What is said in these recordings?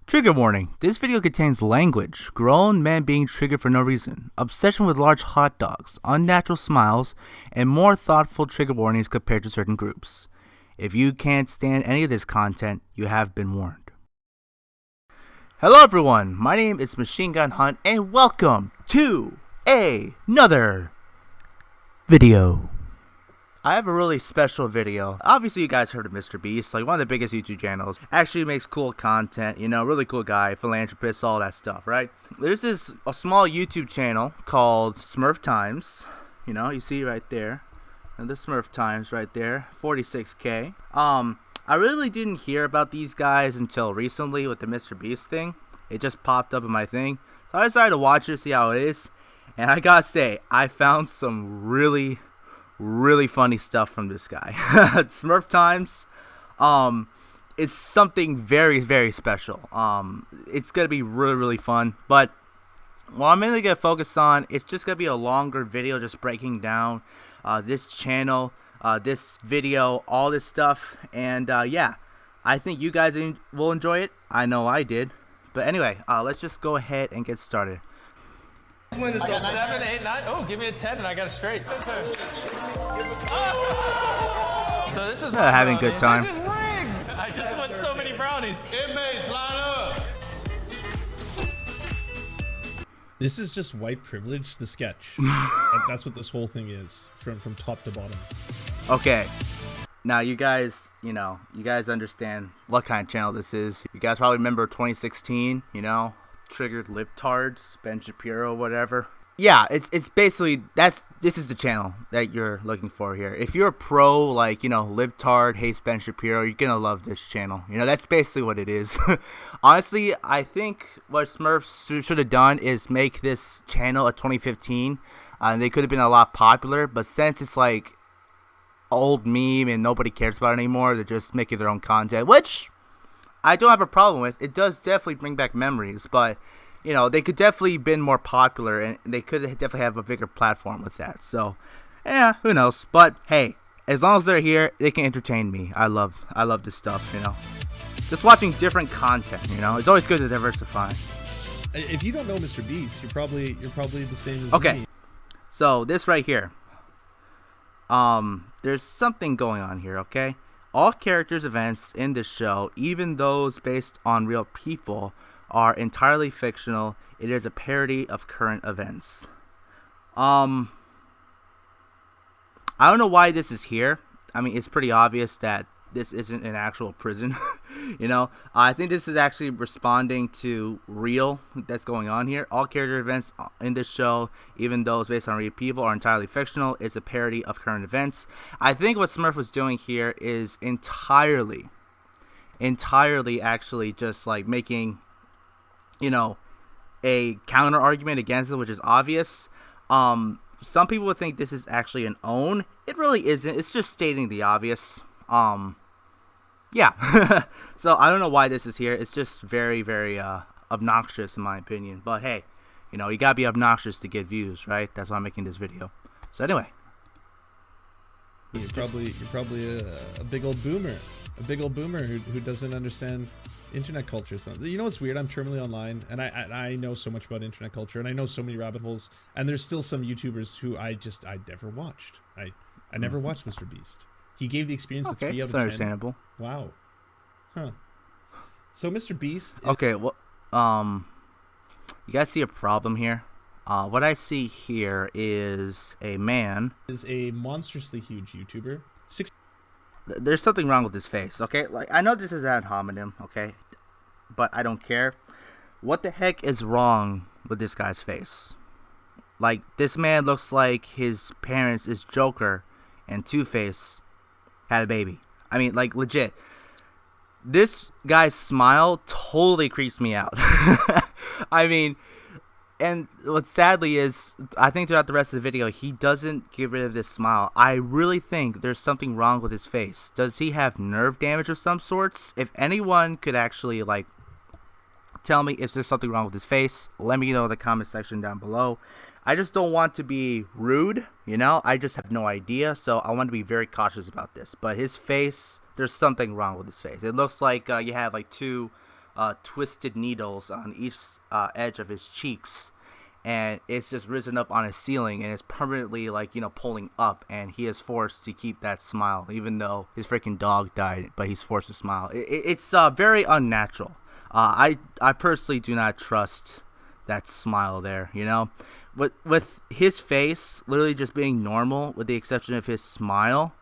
Trigger warning. This video contains language, grown men being triggered for no reason, obsession with large hot dogs, unnatural smiles, and more thoughtful trigger warnings compared to certain groups. If you can't stand any of this content, you have been warned. Hello everyone, my name is Machine Gun Hunt and welcome to another video. I have a really special video. Obviously you guys heard of Mr. Beast, like one of the biggest YouTube channels. Actually makes cool content, you know, really cool guy, philanthropist, all that stuff, right? There's a small YouTube channel called Smurf Times. You know, you see right there. And the Smurf Times right there, 46K. I really didn't hear about these guys until recently with the Mr. Beast thing. It just popped up in my thing. So I decided to watch it, see how it is. And I gotta say, I found some really funny stuff from this guy. Smurf Times is something very special. It's gonna be really fun, but what I'm mainly gonna focus on, it's just gonna be a longer video just breaking down this channel, this video, all this stuff. And yeah, I think you guys will enjoy it. I know I did. But anyway, let's just go ahead and get started. Win this 7, 8, 9. Oh, give me a 10 and I got a straight. Oh! So this is having a good time. This is rigged. I just won so many brownies. Inmates, line up. This is just white privilege, the sketch. That's what this whole thing is, from top to bottom. Okay. Now you guys, you guys understand what kind of channel this is. You guys probably remember 2016, triggered libtards, Ben Shapiro, whatever. Yeah, it's basically this is the channel that you're looking for here. If you're a pro, like, libtard hates Ben Shapiro, you're gonna love this channel. That's basically what it is. Honestly, I think what Smurfs should have done is make this channel a 2015. They could have been a lot popular, but since it's like old meme and nobody cares about it anymore, they're just making their own content, which I don't have a problem with. It does definitely bring back memories, but they could definitely been more popular and they could definitely have a bigger platform with that. So yeah, who knows? But hey, as long as they're here, they can entertain me. I love this stuff. Just watching different content. It's always good to diversify. If you don't know Mr. Beast, you're probably the same as okay. me. So this right here, there's something going on here. Okay. All characters' events in this show, even those based on real people, are entirely fictional. It is a parody of current events. I don't know why this is here. I mean, it's pretty obvious that this isn't an actual prison. I think this is actually responding to real that's going on here. All character events in this show, even those based on real people, are entirely fictional. It's a parody of current events. I think what Smurf was doing here is entirely actually just like making, a counter argument against it, which is obvious. Some people would think this is actually an own. It really isn't. It's just stating the obvious. Yeah. So I don't know why this is here. It's just very obnoxious in my opinion. But hey, you gotta be obnoxious to get views, right? That's why I'm making this video. So anyway, You're probably a big old boomer, who doesn't understand internet culture. So what's weird? I'm terminally online, and I know so much about internet culture, and I know so many rabbit holes. And there's still some YouTubers who I never watched. I never watched Mr. Beast. He gave the experience a 3 out of 10. Understandable. Wow. Huh. So Mr. Beast. Okay. Well, you guys see a problem here? What I see here is a man Is a monstrously huge YouTuber. There's something wrong with his face, okay? Like, I know this is ad hominem, okay? But I don't care. What the heck is wrong with this guy's face? Like, this man looks like his parents is Joker and Two-Face had a baby. I mean, like, legit. This guy's smile totally creeps me out. I mean, and what sadly is, I think throughout the rest of the video, he doesn't get rid of this smile. I really think there's something wrong with his face. Does he have nerve damage of some sorts? If anyone could actually, like, tell me if there's something wrong with his face, let me know in the comment section down below. I just don't want to be rude, I just have no idea, so I want to be very cautious about this. But his face, there's something wrong with his face. It looks like you have like two twisted needles on each edge of his cheeks, and it's just risen up on his ceiling, and it's permanently like, you know, pulling up, and he is forced to keep that smile even though his freaking dog died, but he's forced to smile. It's very unnatural. I personally do not trust that smile there, you know. With his face literally just being normal with the exception of his smile,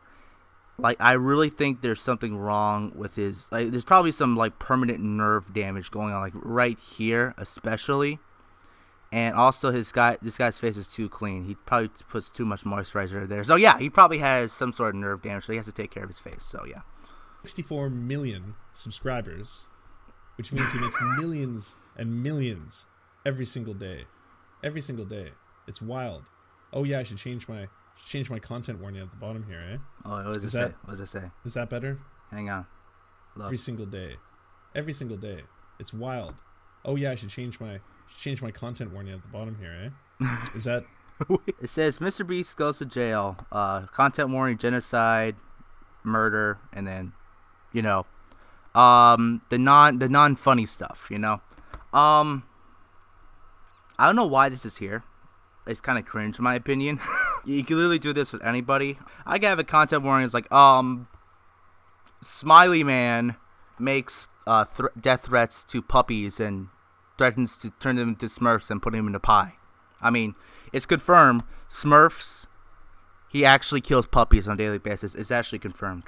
like, I really think there's something wrong with his, like, there's probably some like permanent nerve damage going on, like right here especially. And also this guy's face is too clean. He probably puts too much moisturizer there. So yeah, he probably has some sort of nerve damage, so he has to take care of his face. So yeah. 64 million subscribers, which means he makes millions and millions every single day. Every single day. It's wild. Oh yeah, I should change my content warning at the bottom here, eh? Oh, what does it say? What does it say? Is that better? Hang on. Look. Every single day. Every single day. It's wild. Oh yeah, I should change my content warning at the bottom here, eh? Is that... It says Mr. Beast goes to jail. Content warning, genocide, murder, and then, you know, the non funny stuff, you know. I don't know why this is here. It's kind of cringe in my opinion. You can literally do this with anybody. I can have a content warning. It's like, Smiley Man makes death threats to puppies and threatens to turn them into Smurfs and put them in a pie. I mean, it's confirmed. Smurfs, he actually kills puppies on a daily basis. It's actually confirmed.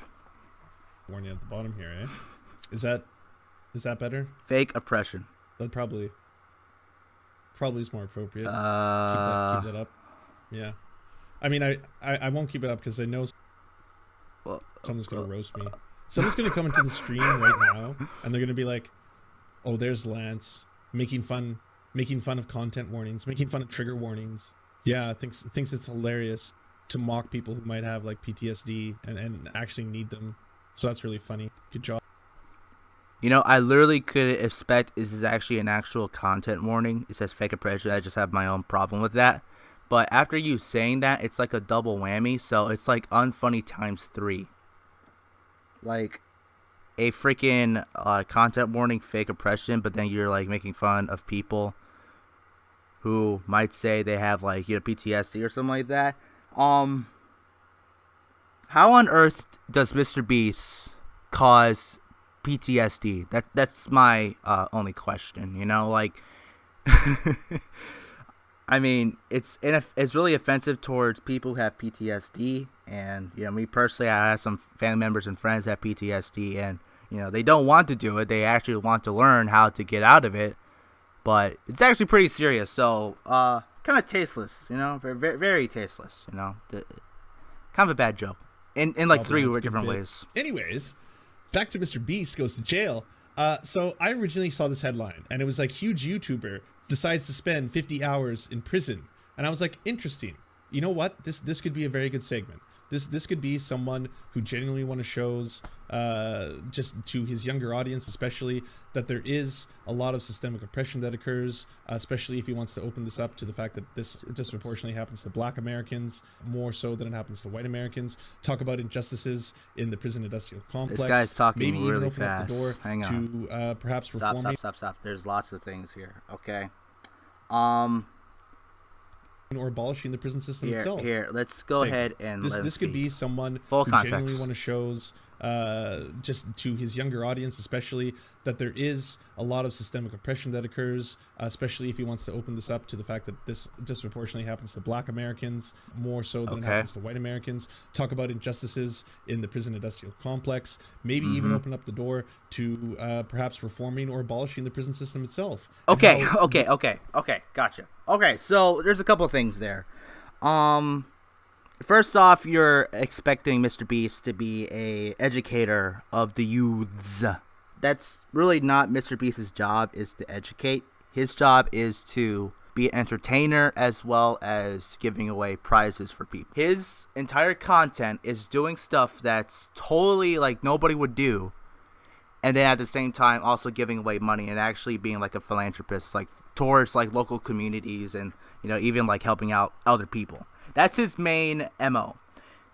Warning at the bottom here, eh? Is that better? Fake oppression. That probably is more appropriate. Keep that up. Yeah. I mean, I won't keep it up because I know someone's gonna roast me. Someone's gonna come into the stream right now and they're gonna be like, "Oh, there's Lance making fun of content warnings, making fun of trigger warnings." Yeah, thinks it's hilarious to mock people who might have like PTSD and actually need them. So that's really funny. Good job. You know, I literally could expect this is actually an actual content warning. It says fake oppression. I just have my own problem with that. But after you saying that, it's like a double whammy. So it's like unfunny times 3. Like a freaking content warning, fake oppression, but then you're like making fun of people who might say they have like, you know, PTSD or something like that. How on earth does Mr. Beast cause PTSD? That's my only question, you know, like I mean, it's really offensive towards people who have PTSD, and you know, me personally, I have some family members and friends that have PTSD, and you know, they don't want to do it. They actually want to learn how to get out of it, but it's actually pretty serious. So, kind of tasteless, you know, very, very tasteless, you know, kind of a bad joke in like 3 different ways. Anyways, back to Mr. Beast goes to jail. So I originally saw this headline, and it was like, huge YouTuber decides to spend 50 hours in prison. And I was like, interesting. You know what? This could be a very good segment. This could be someone who genuinely want to shows just to his younger audience, especially, that there is a lot of systemic oppression that occurs, especially if he wants to open this up to the fact that this disproportionately happens to Black Americans more so than it happens to white Americans. Talk about injustices in the prison industrial complex. This guy's talking maybe really even open fast. up the door Hang on. to perhaps reforming. Stop. There's lots of things here. Okay. Or abolishing the prison system itself. Here, let's go ahead and this could be someone full who context. genuinely want to shows just to his younger audience, especially, that there is a lot of systemic oppression that occurs, especially if he wants to open this up to the fact that this disproportionately happens to Black Americans more so than it happens to white Americans. Talk about injustices in the prison industrial complex. Maybe even open up the door to perhaps reforming or abolishing the prison system itself. Okay, gotcha. Okay, so there's a couple of things there. First off, you're expecting Mr. Beast to be a educator of the youths. That's really not Mr. Beast's job, is to educate. His job is to be an entertainer as well as giving away prizes for people. His entire content is doing stuff that's totally like nobody would do, and then at the same time also giving away money and actually being like a philanthropist, like towards like local communities and, you know, even like helping out other people. That's his main MO.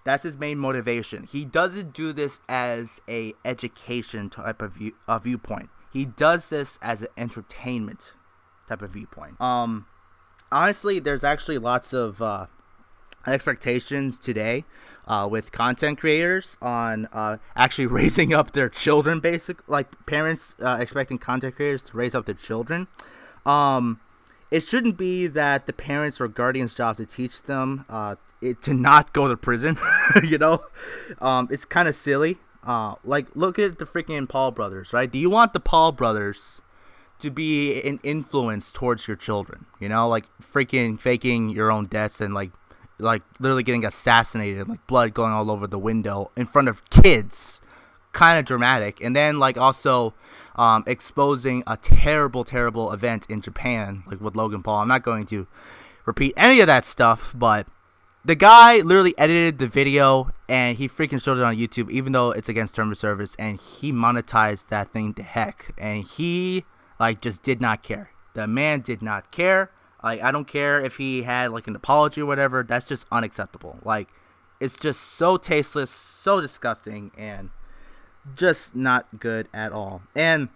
That's his main motivation. He doesn't do this as a education type of viewpoint. he does this as an entertainment type of viewpoint. Honestly, there's actually lots of expectations today with content creators on actually raising up their children, like parents expecting content creators to raise up their children. It shouldn't be that the parents or guardians' job to teach them to not go to prison. It's kind of silly. Like, look at the freaking Paul brothers, right? Do you want the Paul brothers to be an influence towards your children? Like freaking faking your own deaths and like literally getting assassinated, like blood going all over the window in front of kids. Kind of dramatic. And then like also exposing a terrible event in Japan, like with Logan Paul. I'm not going to repeat any of that stuff, but the guy literally edited the video and he freaking showed it on YouTube, even though it's against terms of service, and he monetized that thing to heck. And he like just did not care. The man did not care. Like, I don't care if he had like an apology or whatever. That's just unacceptable. Like, it's just so tasteless, so disgusting, and just not good at all. And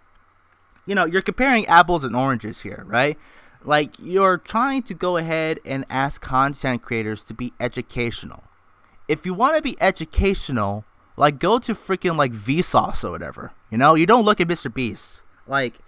you're comparing apples and oranges here, right? Like, you're trying to go ahead and ask content creators to be educational. If you want to be educational, like, go to freaking like Vsauce or whatever. You don't look at Mr. Beast. Like,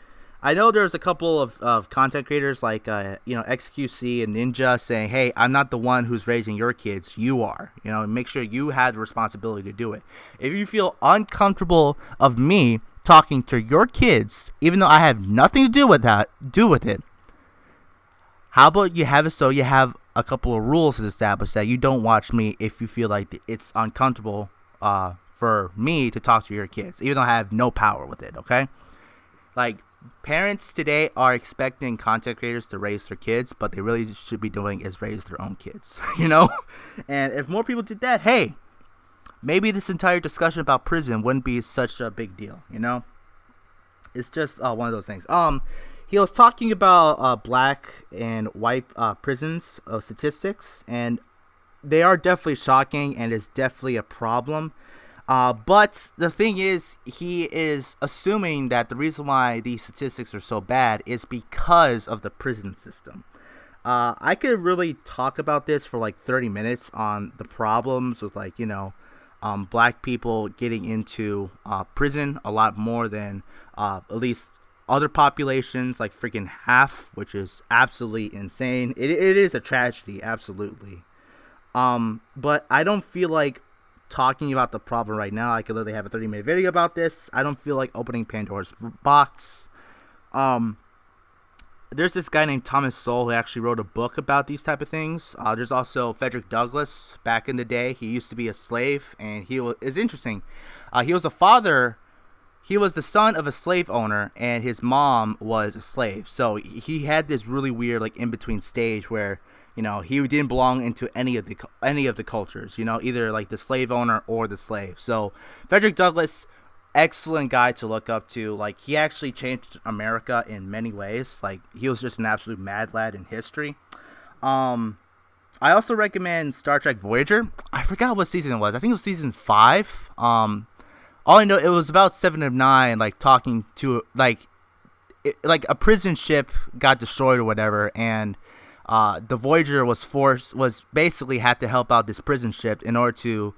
I know there's a couple of content creators like XQC and Ninja saying, hey, I'm not the one who's raising your kids, you are. Make sure you have the responsibility to do it. If you feel uncomfortable of me talking to your kids, even though I have nothing to do with it, how about you have it so you have a couple of rules to establish that you don't watch me if you feel like it's uncomfortable for me to talk to your kids, even though I have no power with it, okay? Like, parents today are expecting content creators to raise their kids, but they really should be doing is raise their own kids, And if more people did that, hey, maybe this entire discussion about prison wouldn't be such a big deal, It's just one of those things. He was talking about black and white prisons statistics, and they are definitely shocking and is definitely a problem. But the thing is, he is assuming that the reason why these statistics are so bad is because of the prison system. I could really talk about this for like 30 minutes on the problems with black people getting into prison a lot more than at least other populations, like freaking half, which is absolutely insane. It is a tragedy, absolutely. But I don't feel like talking about the problem right now. I could literally have a 30-minute video about this. I don't feel like opening Pandora's box. There's this guy named Thomas Sowell who actually wrote a book about these type of things. There's also Frederick Douglass. Back in the day, he used to be a slave, and is interesting. He was a father. He was the son of a slave owner, and his mom was a slave. So he had this really weird like in between stage where he didn't belong into any of the cultures, either like the slave owner or the slave. So Frederick Douglass, excellent guy to look up to. Like, he actually changed America in many ways. Like, he was just an absolute mad lad in history. I also recommend Star Trek Voyager. I forgot what season it was. I think it was season 5. All I know, it was about 7 of 9, like talking to like a prison ship got destroyed or whatever, and the Voyager was basically had to help out this prison ship in order to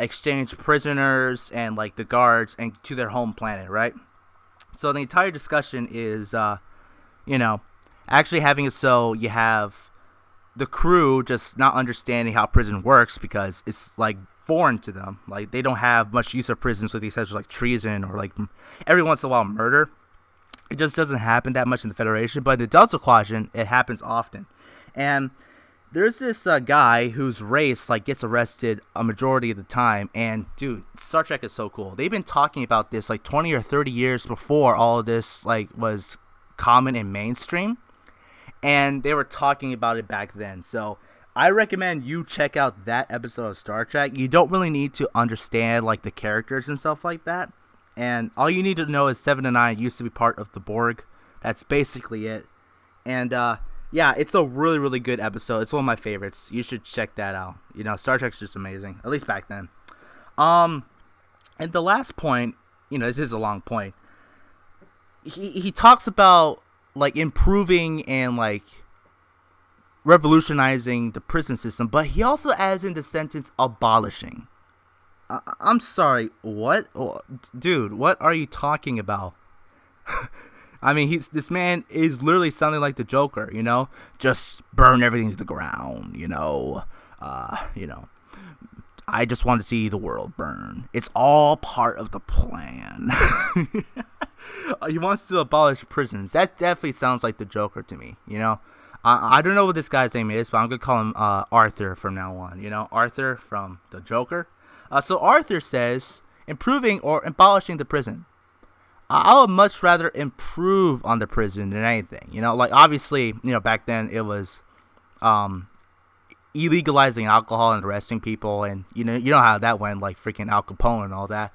exchange prisoners and like the guards and to their home planet, right? So the entire discussion is, actually having it so you have the crew just not understanding how prison works because it's like foreign to them. Like, they don't have much use of prisons with the exception of like treason or like every once in a while murder. It just doesn't happen that much in the Federation, but in the Delta Quadrant, it happens often. And there's this guy whose race like gets arrested a majority of the time. And dude, Star Trek is so cool. They've been talking about this like 20 or 30 years before all of this like was common and mainstream, and they were talking about it back then. So I recommend you check out that episode of Star Trek. You don't really need to understand like the characters and stuff like that. And all you need to know is 7 and 9 used to be part of the Borg. That's basically it. And yeah, it's a really, really good episode. It's one of my favorites. You should check that out. Star Trek's just amazing, at least back then. And the last point, this is a long point. he talks about like improving and like revolutionizing the prison system, but he also adds in the sentence abolishing. I'm sorry, what? Oh, dude, what are you talking about? I mean, this man is literally sounding like the Joker, you know? Just burn everything to the ground, you know? I just want to see the world burn. It's all part of the plan. He wants to abolish prisons. That definitely sounds like the Joker to me, you know? I don't know what this guy's name is, but I'm going to call him Arthur from now on, you know? Arthur from the Joker. So Arthur says, improving or abolishing the prison. I would much rather improve on the prison than anything. You know, like obviously, you know, back then it was illegalizing alcohol and arresting people, and you know how that went, like freaking Al Capone and all that.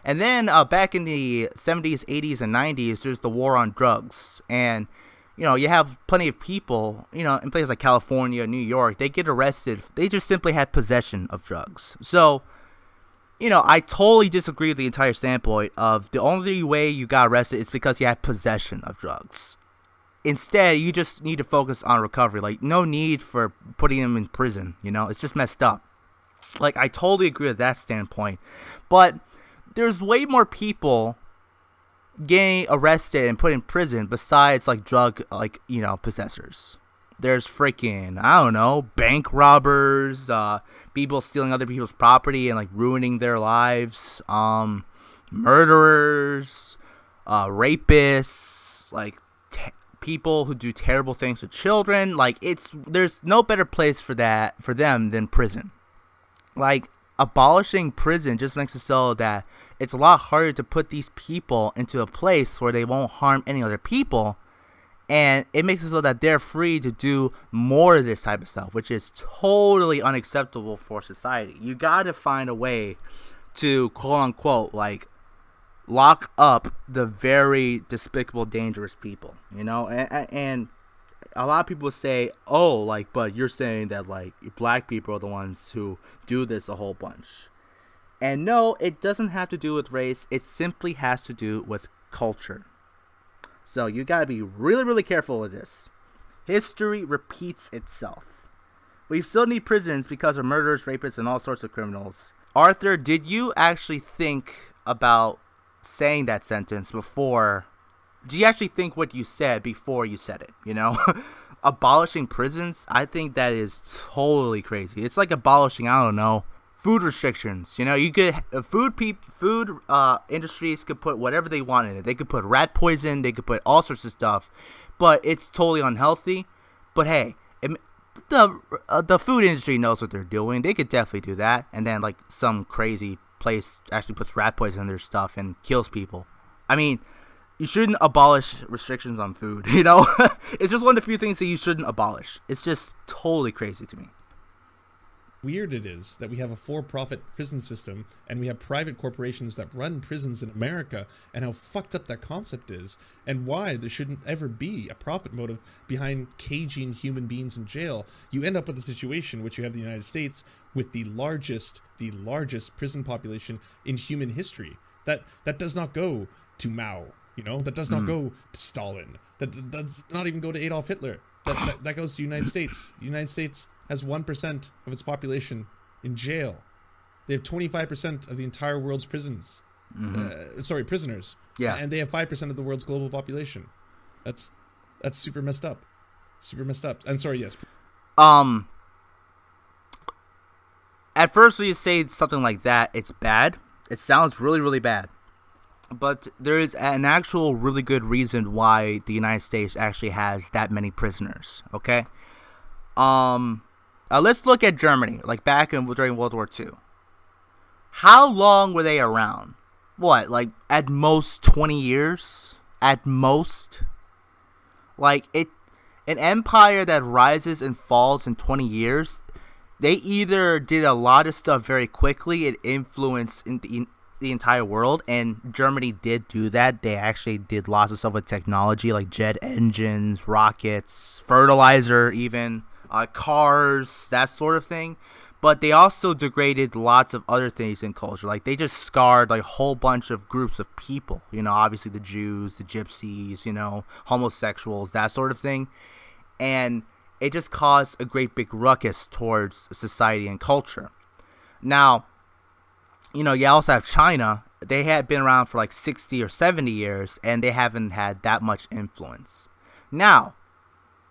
And then back in the 70s, 80s, and 90s, there's the war on drugs, and you know you have plenty of people, you know, in places like California, New York, they get arrested. They just simply had possession of drugs. So, you know, I totally disagree with the entire standpoint of the only way you got arrested is because you had possession of drugs. Instead, you just need to focus on recovery. Like, no need for putting them in prison, you know? It's just messed up. Like, I totally agree with that standpoint. But there's way more people getting arrested and put in prison besides, like, drug, like, you know, possessors. There's freaking, I don't know, bank robbers, people stealing other people's property and like ruining their lives, murderers, rapists, like people who do terrible things with children. Like there's no better place for them than prison. Like abolishing prison just makes it so that it's a lot harder to put these people into a place where they won't harm any other people. And it makes it so that they're free to do more of this type of stuff, which is totally unacceptable for society. You gotta find a way to, quote unquote, like, lock up the very despicable, dangerous people, you know? And a lot of people say, oh, like, but you're saying that, like, black people are the ones who do this a whole bunch. And no, it doesn't have to do with race. It simply has to do with culture. So you gotta be really, really careful with this. History repeats itself. We still need prisons because of murderers, rapists, and all sorts of criminals. Arthur, did you actually think about saying that sentence before? Do you actually think what you said before you said it, you know? Abolishing prisons? I think that is totally crazy. It's like abolishing, I don't know, food restrictions. You know, you could food industries could put whatever they want in it. They could put rat poison, they could put all sorts of stuff, but it's totally unhealthy. But hey, the food industry knows what they're doing. They could definitely do that. And then like some crazy place actually puts rat poison in their stuff and kills people. I mean, you shouldn't abolish restrictions on food, you know? It's just one of the few things that you shouldn't abolish. It's just totally crazy to me. Weird it is that we have a for-profit prison system and we have private corporations that run prisons in America, and how fucked up that concept is, and why there shouldn't ever be a profit motive behind caging human beings in jail. You end up with a situation which you have the United States with the largest prison population in human history. That does not go to Mao, you know, that does not go to Stalin, that does not even go to Adolf Hitler. That goes to the United States. The United States has 1% of its population in jail. They have 25% of the entire world's prisons. Prisoners. Yeah. And they have 5% of the world's global population. That's super messed up. Super messed up. And sorry, yes. At first when you say something like that, it's bad. It sounds really, really bad. But there is an actual really good reason why the United States actually has that many prisoners, okay? Let's look at Germany, like back during World War II. How long were they around? What, like at most 20 years? At most? Like an empire that rises and falls in 20 years, they either did a lot of stuff very quickly and influenced in the entire world, and Germany did do that. They actually did lots of stuff with technology, like jet engines, rockets, fertilizer even, cars, that sort of thing. but they also degraded lots of other things in culture. Like, they just scarred like a whole bunch of groups of people, obviously the Jews, the gypsies, homosexuals, that sort of thing. And it just caused a great big ruckus towards society and culture. Now, you also have China. They had been around for like 60 or 70 years, and they haven't had that much influence. Now,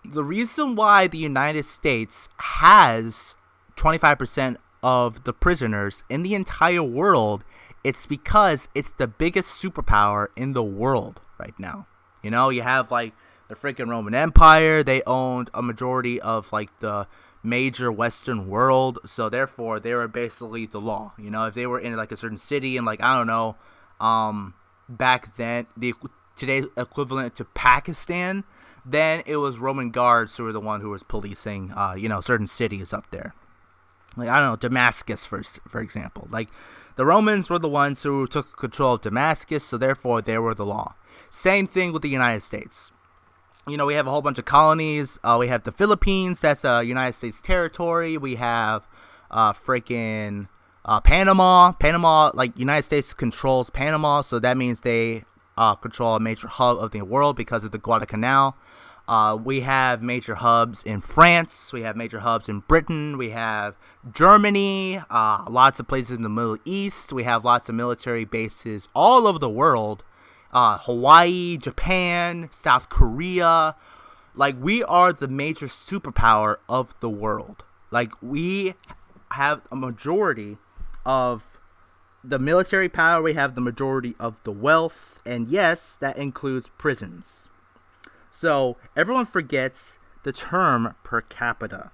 the reason why the United States has 25% of the prisoners in the entire world, it's because it's the biggest superpower in the world right now. You have like the freaking Roman Empire. They owned a majority of like the major Western world, so therefore they were basically the law. If they were in like a certain city and like, I don't know, back then today's equivalent to Pakistan, then it was Roman guards who were the one who was policing certain cities up there. Like, I don't know, Damascus for example. Like, the Romans were the ones who took control of Damascus, so therefore they were the law. Same thing with the United States. We have a whole bunch of colonies. We have the Philippines. That's a United States territory. We have Panama. Panama, like, United States controls Panama, so that means they control a major hub of the world because of the Guadalcanal. We have major hubs in France. We have major hubs in Britain. We have Germany. Lots of places in the Middle East. We have lots of military bases all over the world. Hawaii, Japan, South Korea. Like, we are the major superpower of the world. Like, we have a majority of the military power. We have the majority of the wealth. And yes, that includes prisons. So everyone forgets the term per capita.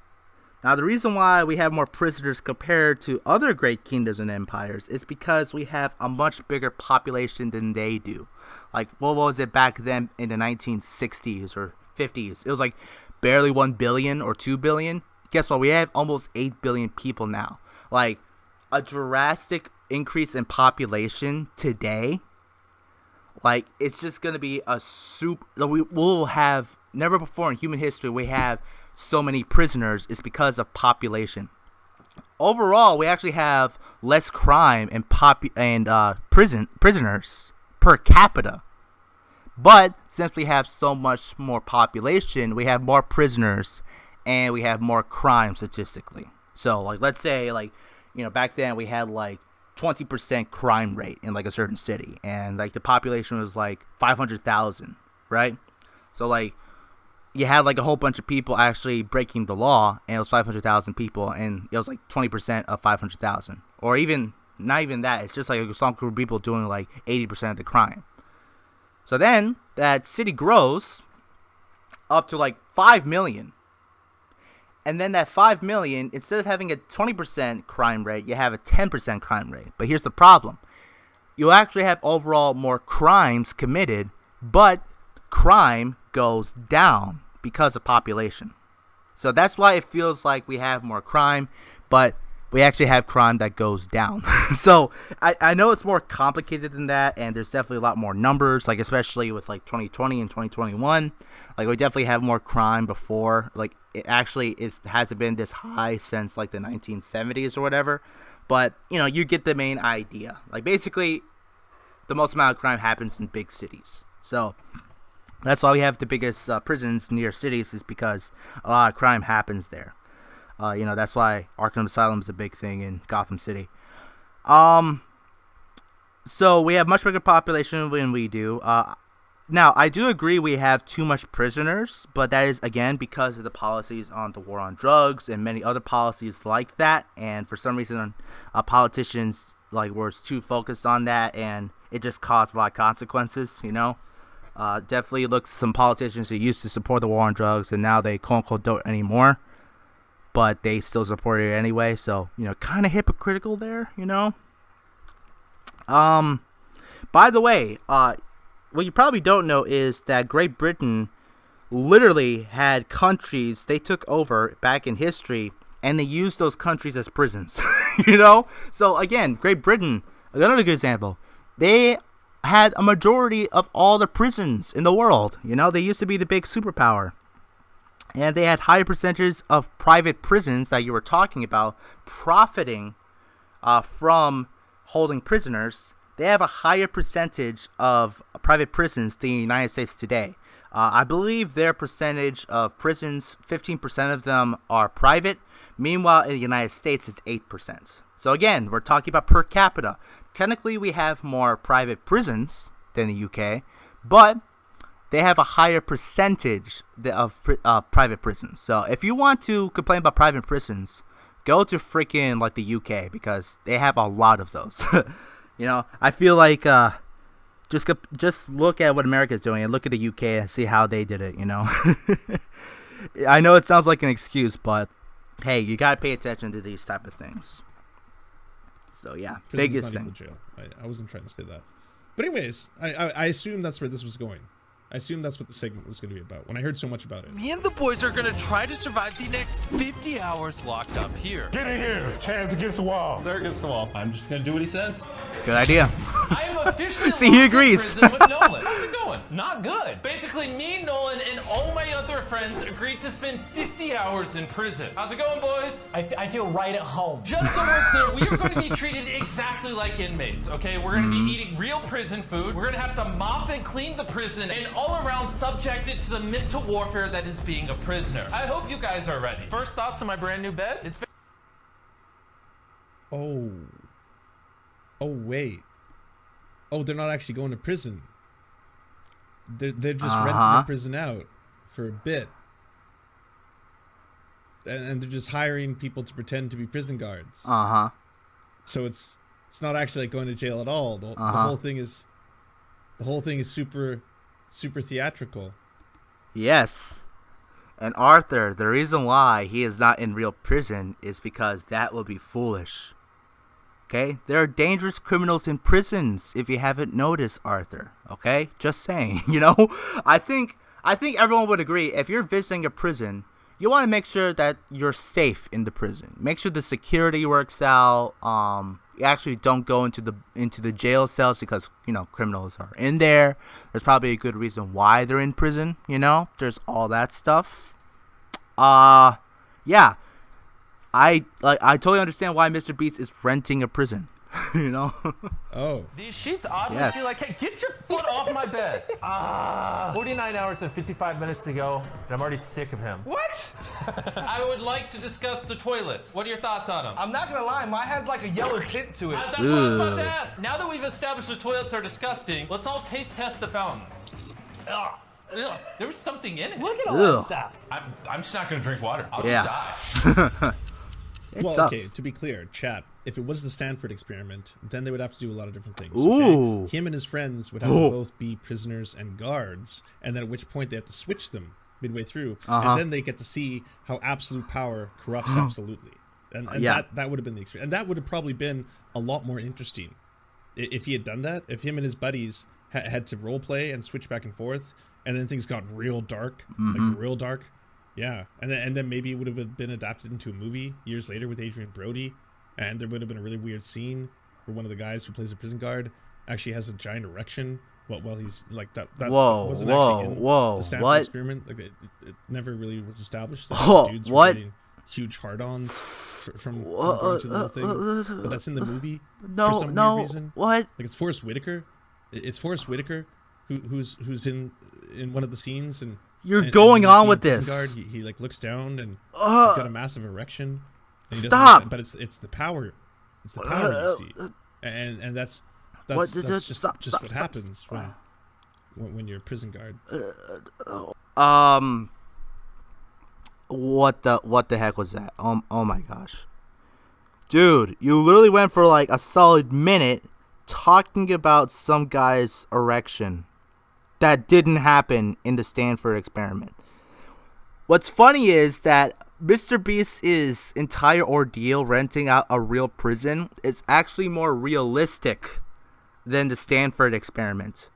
Now, the reason why we have more prisoners compared to other great kingdoms and empires is because we have a much bigger population than they do. Like, what was it back then in the 1960s or 50s? It was like barely 1 billion or 2 billion. Guess what? We have almost 8 billion people now. Like, a drastic increase in population today. Like, it's just going to be a we will have, never before in human history, we have so many prisoners is because of population. Overall, we actually have less crime and prisoners per capita. But since we have so much more population, we have more prisoners and we have more crime statistically. So, like, let's say, like, back then we had like 20% crime rate in like a certain city, and like the population was like 500,000, right? So, like, you had like a whole bunch of people actually breaking the law, and it was 500,000 people, and it was like 20% of 500,000, or even not even that. It's just like some group of people doing like 80% of the crime. So then that city grows up to like 5 million. And then that 5 million, instead of having a 20% crime rate, you have a 10% crime rate. But here's the problem. You'll actually have overall more crimes committed, but crime goes down because of population. So that's why it feels like we have more crime, but we actually have crime that goes down. So I know it's more complicated than that, and there's definitely a lot more numbers, like especially with like 2020 and 2021. Like, we definitely have more crime before. Like, it actually hasn't been this high since like the 1970s or whatever. But, you get the main idea. Like, basically, the most amount of crime happens in big cities. So that's why we have the biggest prisons near cities, is because a lot of crime happens there. That's why Arkham Asylum is a big thing in Gotham City. So we have much bigger population than we do. Now, I do agree we have too much prisoners, but that is, again, because of the policies on the war on drugs and many other policies like that. And for some reason, politicians were too focused on that, and it just caused a lot of consequences, Definitely look at some politicians who used to support the war on drugs, and now they quote-unquote don't anymore. But they still support it anyway, so, kind of hypocritical there, By the way, what you probably don't know is that Great Britain literally had countries they took over back in history, and they used those countries as prisons, So, again, Great Britain, another good example, they had a majority of all the prisons in the world, They used to be the big superpower. And they had higher percentages of private prisons that you were talking about profiting from holding prisoners. They have a higher percentage of private prisons than the United States today. I believe their percentage of prisons, 15% of them are private. Meanwhile, in the United States, it's 8%. So again, we're talking about per capita. Technically, we have more private prisons than the UK, but they have a higher percentage of private prisons. So if you want to complain about private prisons, go to freaking like the UK because they have a lot of those. You know, I feel like just look at what America is doing and look at the UK and see how they did it. You know, I know it sounds like an excuse, but hey, you gotta pay attention to these type of things. So yeah, Prison's biggest not thing. equal jail. I wasn't trying to say that, but anyways, I assume that's where this was going. I assume that's what the segment was going to be about when I heard so much about it. Me and the boys are gonna try to survive the next 50 hours locked up here. Get in here. Chance against the wall. There against the wall. I'm just gonna do what he says. Good idea. I am officially See, he locked in agrees. prison with Nolan. How's it going? Not good. Basically, me, Nolan, and all my other friends agreed to spend 50 hours in prison. How's it going, boys? I feel right at home. Just so we're clear, we are going to be treated exactly like inmates, okay? We're going to be eating real prison food. We're going to have to mop and clean the prison and all around subjected to the mental warfare that is being a prisoner. I hope you guys are ready. First thoughts on my brand new bed? It's Oh wait. Oh, they're not actually going to prison. They're just renting the prison out for a bit. And they're just hiring people to pretend to be prison guards. So it's not actually like going to jail at all. The whole thing is super theatrical. Yes. And Arthur, the reason why he is not in real prison is because that would be foolish. Okay? There are dangerous criminals in prisons, if you haven't noticed, Arthur. Okay? Just saying. You know? I think everyone would agree, if you're visiting a prison, you want to make sure that you're safe in the prison. Make sure the security works out. You actually don't go into the jail cells because, you know, criminals are in there. There's probably a good reason why they're in prison, you know? There's all that stuff. Yeah. I totally understand why Mr. Beast is renting a prison. You know? Oh. These sheets oddly Yes. feel like, hey, get your foot off my bed. 49 hours and 55 minutes to go, and I'm already sick of him. What? I would like to discuss the toilets. What are your thoughts on them? I'm not gonna lie, mine has like a yellow tint to it. That's what I was about to ask. Now that we've established the toilets are disgusting, let's all taste test the fountain. Ugh. Ugh. There was something in it. Look at all that Ugh. stuff. I'm just not gonna drink water. I'll Yeah. just die. Well, sucks. okay, to be clear, chat, if it was the Stanford experiment, then they would have to do a lot of different things. Ooh. Okay? Him and his friends would have to both be prisoners and guards, and then at which point they have to switch them midway through, and then they get to see how absolute power corrupts absolutely. And Yeah. that would have been the experience. And that would have probably been a lot more interesting if he had done that, if him and his buddies had to role play and switch back and forth, and then things got real dark, like real dark. Yeah, and then maybe it would have been adapted into a movie years later with Adrian Brody, and there would have been a really weird scene where one of the guys who plays a prison guard actually has a giant erection while he's like that. Whoa, wasn't whoa, actually in whoa, the Stanford what? experiment. Like it never really was established. That Oh, dudes what? were getting huge hard-ons from going through the whole thing, but that's in the movie for some weird reason. What? Like it's Forrest Whitaker. It's Forrest Whitaker who's in one of the scenes and. You're going on being with a prison this. Guard, he like looks down and he's got a massive erection. And he doesn't Stop. understand- But it's the power. It's the power you see, and that's What? just Stop, what happens when you're a prison guard. What the heck was that? Oh my gosh. Dude, you literally went for like a solid minute talking about some guy's erection that didn't happen in the Stanford experiment. What's funny is that Mr. Beast's entire ordeal renting out a real prison is actually more realistic than the Stanford experiment.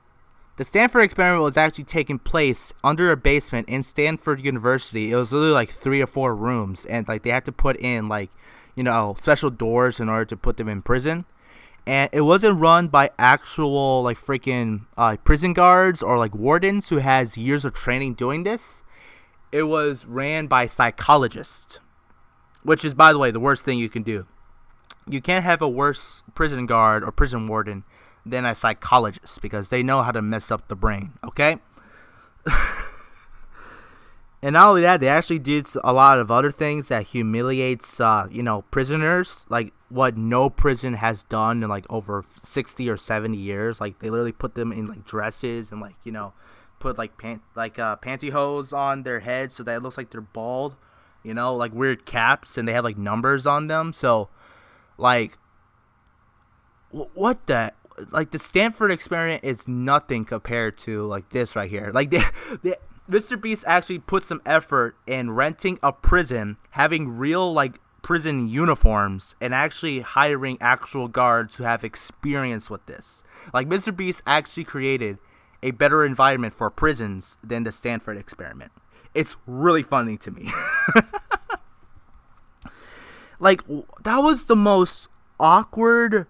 The Stanford experiment was actually taking place under a basement in Stanford University. It was literally like 3 or 4 rooms, and like they had to put in like, you know, special doors in order to put them in prison. And it wasn't run by actual like freaking prison guards or like wardens who has years of training doing this. it was ran by psychologists, which is, by the way, the worst thing you can do. You can't have a worse prison guard or prison warden than a psychologist because they know how to mess up the brain, okay? And not only that, they actually did a lot of other things that humiliates, prisoners, like what no prison has done in like over 60 or 70 years. Like they literally put them in like dresses and like, put like pantyhose on their heads so that it looks like they're bald, like weird caps, and they have like numbers on them. So like, what the, like the Stanford experiment is nothing compared to like this right here. Like Mr. Beast actually put some effort in renting a prison, having real like prison uniforms, and actually hiring actual guards who have experience with this. Like Mr. Beast actually created a better environment for prisons than the Stanford experiment. It's really funny to me. Like that was the most awkward.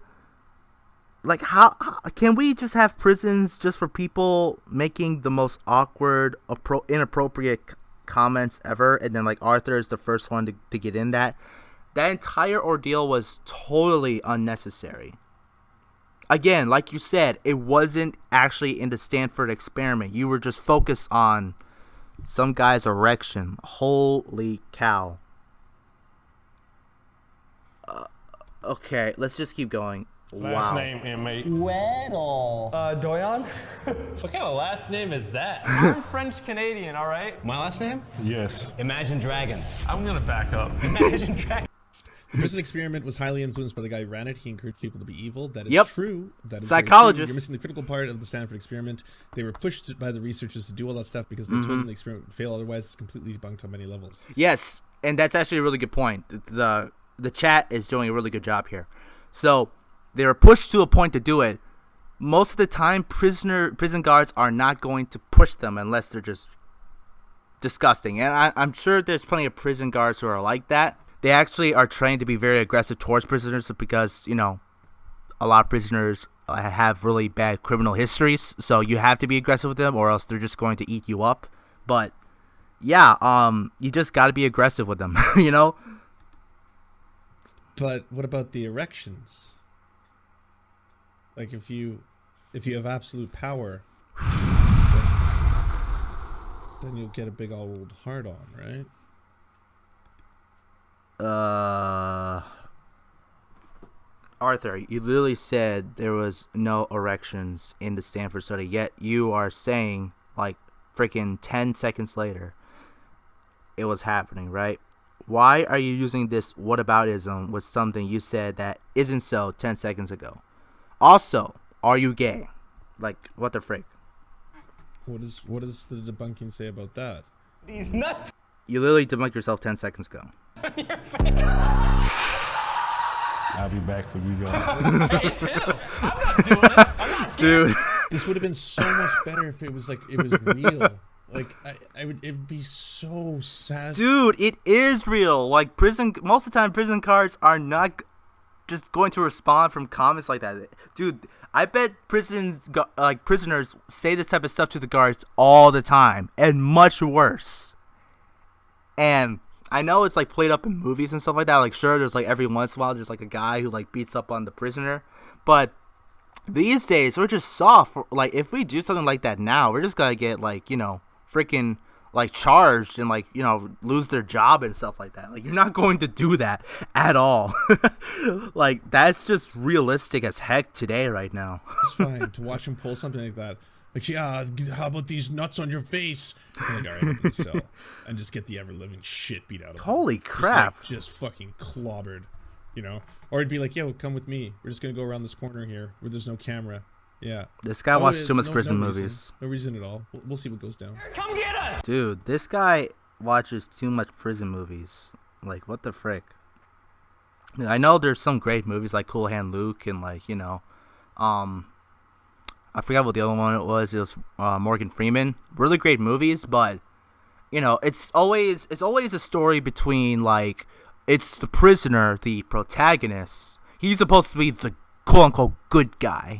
Like, how can we just have prisons just for people making the most awkward, inappropriate comments ever? And then, like, Arthur is the first one to get in that. That entire ordeal was totally unnecessary. Again, like you said, it wasn't actually in the Stanford experiment. You were just focused on some guy's erection. Holy cow. Okay, let's just keep going. Last Wow. name, inmate. Doyon? What kind of last name is that? I'm French Canadian, all right? My last name? Yes. Imagine Dragon. I'm gonna back up. Imagine Dragon. The prison experiment was highly influenced by the guy who ran it. He encouraged people to be evil. That is Yep. true. That is Psychologist. very true. You're missing the critical part of the Stanford experiment. They were pushed by the researchers to do all that stuff because they told them the experiment would fail. Otherwise, it's completely debunked on many levels. Yes, and that's actually a really good point. The chat is doing a really good job here. So they were pushed to a point to do it. Most of the time, prison guards are not going to push them unless they're just disgusting. And I'm sure there's plenty of prison guards who are like that. They actually are trained to be very aggressive towards prisoners because, a lot of prisoners have really bad criminal histories. So you have to be aggressive with them or else they're just going to eat you up. But yeah, you just got to be aggressive with them, But what about the erections? Like if you have absolute power, then you'll get a big old hard on, right? Arthur, you literally said there was no erections in the Stanford study, yet you are saying like freaking 10 seconds later it was happening, right? Why are you using this whataboutism with something you said that isn't so 10 seconds ago? Also, are you gay? Like, what the frick? What does the debunking say about that? These nuts. You literally debunked yourself 10 seconds ago. I'll be back for you guys. Hey, it's him. I'm not doing it. I'm not scared. Dude. This would have been so much better if it was like it was real. Like it'd be so sad. Dude, it is real. Like most of the time prison guards are not just going to respond from comments like that. Dude, I bet prisoners say this type of stuff to the guards all the time and much worse. And I know it's like played up in movies and stuff like that. Like sure, there's like every once in a while there's like a guy who like beats up on the prisoner, but these days we're just soft. Like if we do something like that now, we're just gonna get like freaking like charged and like lose their job and stuff like that. Like you're not going to do that at all. Like that's just realistic as heck today right now. It's fine to watch him pull something like that. Like, yeah, how about these nuts on your face? I'm like, all right, I think so. And just get the ever-living shit beat out of him. Holy crap. Just fucking clobbered, Or it'd be like, yo, come with me. We're just going to go around this corner here where there's no camera. Yeah. This guy watches too much prison movies. No reason at all. We'll see what goes down. Come get us. Dude, this guy watches too much prison movies. Like, what the frick? I know there's some great movies like Cool Hand Luke and like, I forgot what the other one it was. It was Morgan Freeman. Really great movies, but it's always a story between like it's the prisoner, the protagonist. He's supposed to be the quote unquote good guy,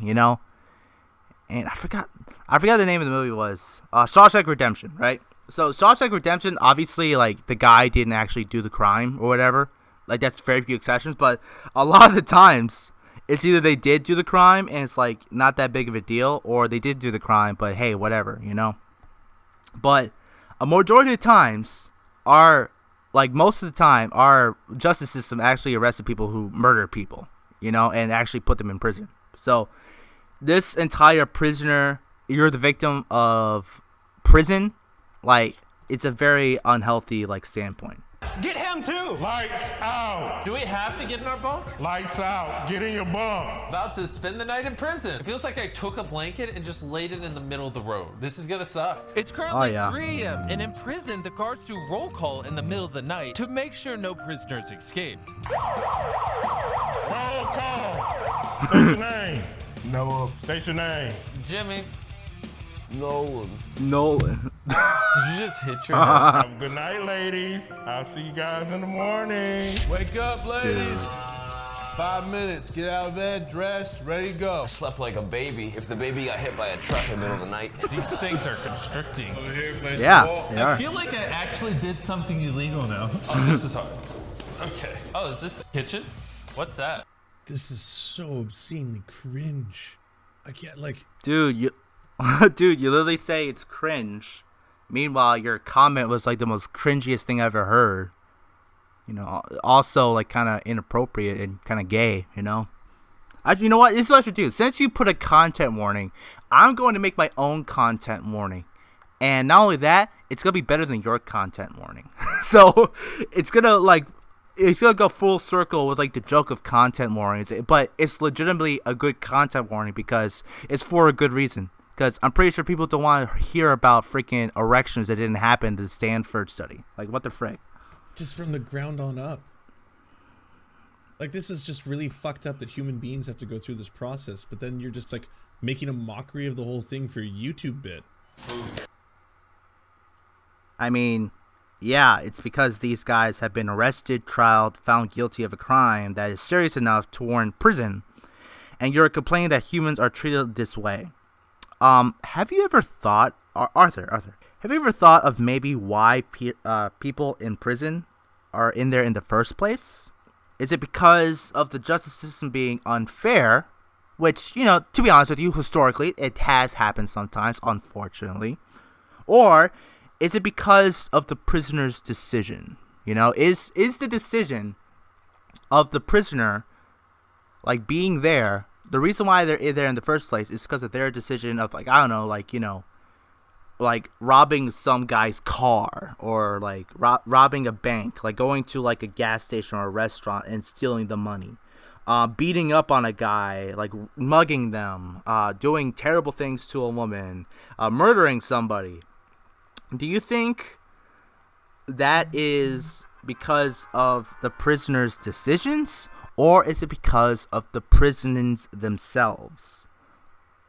and I forgot the name of the movie was Shawshank Redemption, right? So Shawshank Redemption, obviously, like, the guy didn't actually do the crime or whatever. Like, that's very few exceptions, but a lot of the times, it's either they did do the crime and it's, like, not that big of a deal, or they did do the crime, but hey, whatever, you know? But a majority of the times, most of the time, our justice system actually arrested people who murdered people, you know, and actually put them in prison. So, this entire prisoner, you're the victim of prison, like, it's a very unhealthy, like, standpoint. Get him too. Lights out. Do we have to get in our bunk? Lights out. Get in your bunk. About to spend the night in prison. It feels like I took a blanket and just laid it in the middle of the road. This is gonna suck. It's currently Oh, yeah. 3 a.m. and in prison, the guards do roll call in the middle of the night to make sure no prisoners escaped. Roll call. State your name. Noah. State your name. Jimmy, Nolan. Nolan. did you just hit your head? Have a good night, ladies. I'll see you guys in the morning. Wake up, ladies. 5 minutes. Get out of bed, dress, ready to go. I slept like a baby. If the baby got hit by a truck in the middle of the night. These things are constricting. Yeah, they I are. feel like I actually did something illegal now. Oh, this is hard. Okay. Oh, is this the kitchen? What's that? This is so obscenely cringe. I get like, Dude, you literally say it's cringe. Meanwhile, your comment was like the most cringiest thing I ever heard. You know, also like kind of inappropriate and kind of gay, you know? Actually, you know what? This is what I should do. Since you put a content warning, I'm going to make my own content warning. And not only that, it's going to be better than your content warning. So, it's going to go full circle with like the joke of content warnings, but it's legitimately a good content warning because it's for a good reason. Because I'm pretty sure people don't want to hear about freaking erections that didn't happen to the Stanford study. Like, what the frick? just from the ground on up. Like, this is just really fucked up that human beings have to go through this process, but then you're just like making a mockery of the whole thing for a YouTube bit. I mean, yeah, it's because these guys have been arrested, trialed, found guilty of a crime that is serious enough to warrant prison, and you're complaining that humans are treated this way. Have you ever thought, Arthur, have you ever thought of maybe why people in prison are in there in the first place? Is it because of the justice system being unfair? Which, you know, to be honest with you, historically, it has happened sometimes, unfortunately. Or is it because of the prisoner's decision? You know, is the decision of the prisoner, like, being there, the reason why they're there in the first place is because of their decision of, like, I don't know, like, you know, like robbing some guy's car, or like robbing a bank, like going to like a gas station or a restaurant and stealing the money, beating up on a guy, like mugging them, doing terrible things to a woman, murdering somebody. Do you think that is because of the prisoner's decisions, or is it because of the prisoners themselves?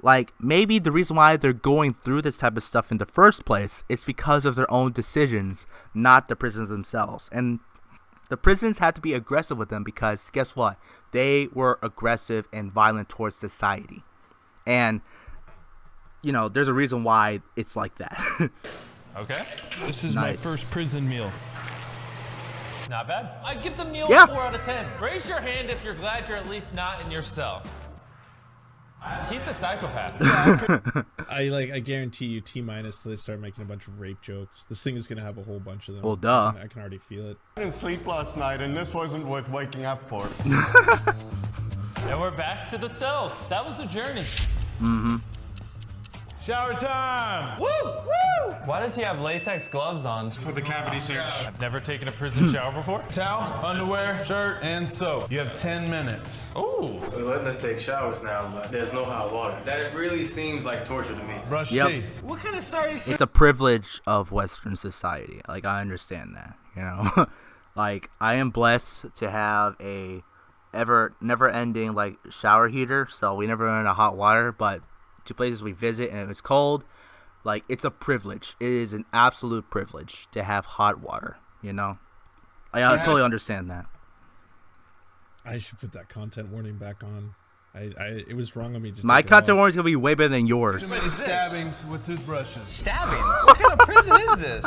Like, maybe the reason why they're going through this type of stuff in the first place is because of their own decisions, not the prisoners themselves. And the prisons had to be aggressive with them because, guess what? They were aggressive and violent towards society. And, you know, there's a reason why it's like that. Okay. This is Nice. my first prison meal. Not bad. I give the meal Yeah. 4 out of 10. Raise your hand if you're glad you're at least not in your cell. He's a psychopath. I guarantee you T- till they start making a bunch of rape jokes. This thing is gonna have a whole bunch of them. Well, duh. I can already feel it. I didn't sleep last night, and this wasn't worth waking up for. And we're back to the cells. That was a journey. Shower time! Woo! Woo! Why does he have latex gloves on? For the cavity search. I've never taken a prison shower before. Towel, underwear, shirt, and soap. You have 10 minutes. Ooh. So they're letting us take showers now, but there's no hot water. That really seems like torture to me. Brush Yep. teeth. What kind of sorry It's a privilege of Western society. Like, I understand that, you know? Like, I am blessed to have a never-ending, like, shower heater, so we never run out of hot water, but to places we visit and it's cold, like, it's a privilege. It is an absolute privilege to have hot water, you know? I totally understand that. I should put that content warning back on. It was wrong of me to My take it content off. warning is gonna be way better than yours. Too many stabbings with toothbrushes. Stabbing? What kind of prison is this?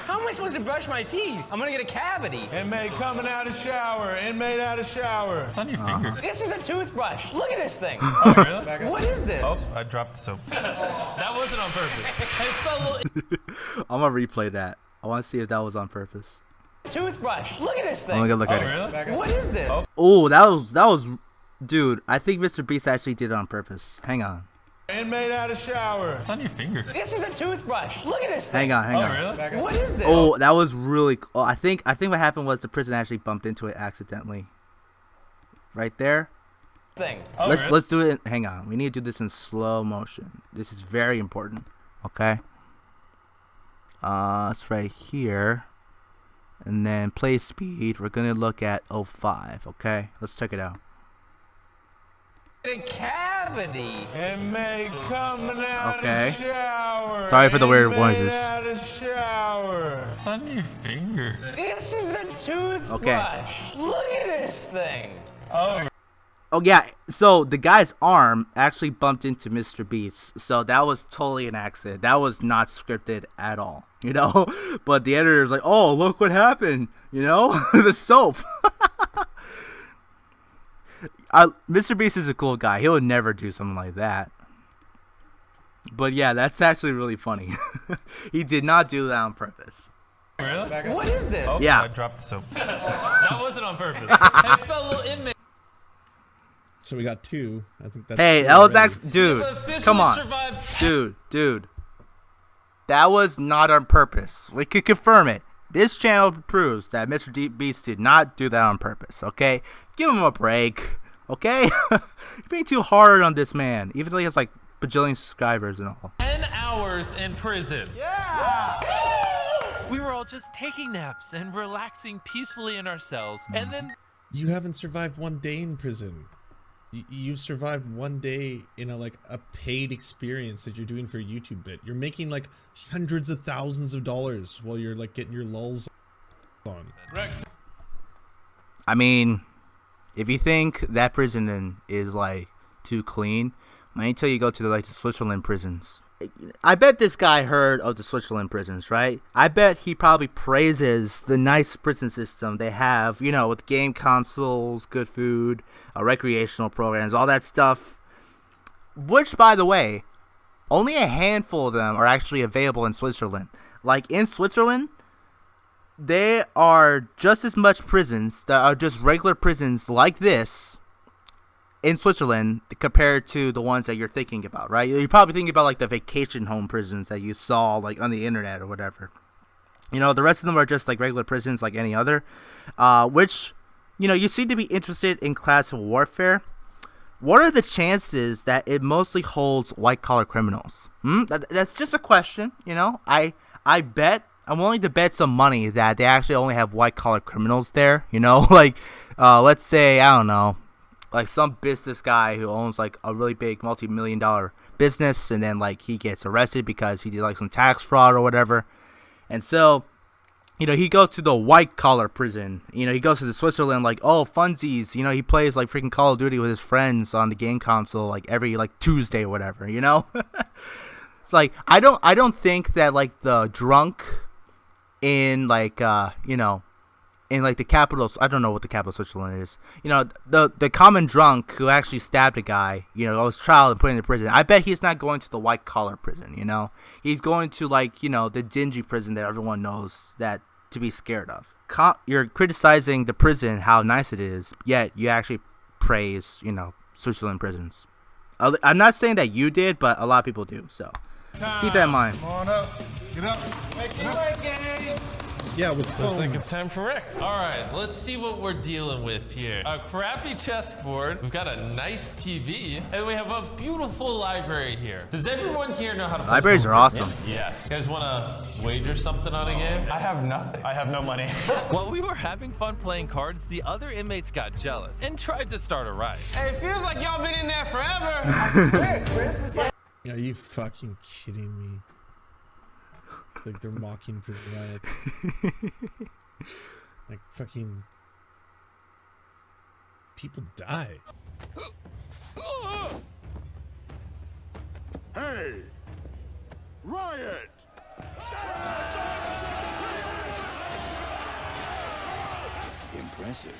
How am I supposed to brush my teeth? I'm gonna get a cavity. Inmate coming out of shower. Inmate out of shower. It's on your finger. This is a toothbrush. Look at this thing. Oh, really? What is this? Oh, I dropped the soap. That wasn't on purpose. I felt a little... I'm gonna replay that. I want to see if that was on purpose. Toothbrush. Look at this thing. I'm gonna go look Oh, at it. really? What is this? Oh, that was, dude. I think Mr. Beast actually did it on purpose. Hang on. Inmate out of shower. It's on your finger. This is a toothbrush. Look at this thing. Hang on. Hang Oh, on. really? What is this? Oh, that was really. Oh, I think what happened was the prison actually bumped into it accidentally. Right there. Thing. Oh, really? Let's do it. Hang on. We need to do this in slow motion. This is very important. Okay. It's right here. And then play speed. We're gonna look at 05. Okay. Let's check it out. A cavity. Inmate coming out Okay. of shower. Sorry for the weird Inmate noises. out of shower. It's on your finger. This is a toothbrush. Look at this thing. Oh, Oh yeah, so the guy's arm actually bumped into Mr. Beast, so that was totally an accident. That was not scripted at all, you know? But the editor's like, oh, look what happened, you know? The soap. Mr. Beast is a cool guy. He would never do something like that. But yeah, that's actually really funny. He did not do that on purpose. really? What is this? Oh, Yeah. I dropped the soap. That wasn't on purpose. I felt a little inmate. So we got 2. I think that's. Hey, 2 that was already. actually, dude, Officially come on. survived Dude. That was not on purpose. We could confirm it. This channel proves that Mr. Beast did not do that on purpose, okay? Give him a break, okay? You're being too hard on this man, even though he has like bajillion subscribers and all. 10 hours in prison. We were all just taking naps and relaxing peacefully in our cells, and then You haven't survived 1 day in prison. You've survived 1 day in a paid experience that you're doing for a YouTube bit. You're making like hundreds of thousands of dollars while you're like getting your lulls on. I mean, if you think that prison is like too clean, wait until you go to the Switzerland prisons. I bet this guy heard of the Switzerland prisons, right? I bet he probably praises the nice prison system they have, you know, with game consoles, good food, recreational programs, all that stuff. Which, by the way, only a handful of them are actually available in Switzerland. Like in Switzerland, there are just as much prisons that are just regular prisons like this in Switzerland compared to the ones that you're thinking about, right? You're probably thinking about like the vacation home prisons that you saw like on the internet or whatever. You know, the rest of them are just like regular prisons like any other, which, you know, you seem to be interested in class warfare. What are the chances that it mostly holds white-collar criminals? That's just a question, you know? I'm willing to bet some money that they actually only have white-collar criminals there, you know? Like, let's say, I don't know, like some business guy who owns like a really big multi-million-dollar business, and then like he gets arrested because he did like some tax fraud or whatever. And so, you know, he goes to the white-collar prison. You know, he goes to the Switzerland like, oh, funsies. You know, he plays like freaking Call of Duty with his friends on the game console like every like Tuesday or whatever, you know? It's like I don't think that like the drunk in like you know, in like the capital, I don't know what the capital of Switzerland is. You know, the common drunk who actually stabbed a guy, you know, was trialed and put into prison. I bet he's not going to the white collar prison, you know. He's going to like, you know, the dingy prison that everyone knows that to be scared of. You're criticizing the prison, how nice it is, yet you actually praise, you know, Switzerland prisons. I'm not saying that you did, but a lot of people do, so keep that in mind. Come on up. Get up. Make it work, gang. Yeah, with Looks like phones. it's time for Rick. All right, let's see what we're dealing with here. A crappy chessboard. We've got a nice TV, and we have a beautiful library here. Does everyone here know how to play Libraries are poker? awesome. Yes. You guys want to wager something on a game? I have nothing. I have no money. while we were having fun playing cards, the other inmates got jealous and tried to start a riot. Hey, it feels like y'all been in there forever. I swear, Chris. It's like Are you fucking kidding me? Like they're mocking prison riots. Like fucking people die. Hey! Riot! Impressive.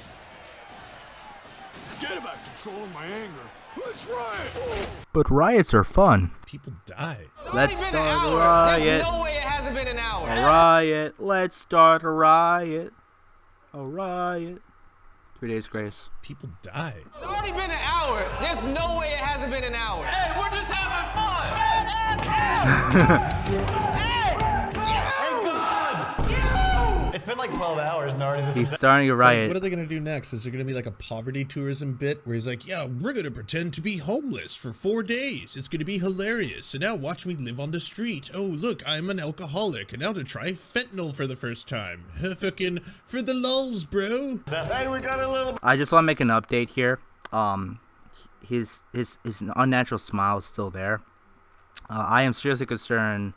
Forget about controlling my anger. Let's riot! But riots are fun. People die. Let's It's start been an a hour. riot. There's no way it hasn't been an hour. A riot. Let's start a riot. A riot. 3 days grace. People die. It's already been an hour. There's no way it hasn't been an hour. Hey, we're just having fun. It's been like 12 hours and already this He's starting a riot. What are they gonna do next? Is there gonna be like a poverty tourism bit where he's like, yeah, we're gonna pretend to be homeless for 4 days. It's gonna be hilarious. And now watch me live on the street. Oh, look, I'm an alcoholic. And now to try fentanyl for the first time. Fucking for the lulz, bro. Hey, we got a little... I just want to make an update here. His unnatural smile is still there. I am seriously concerned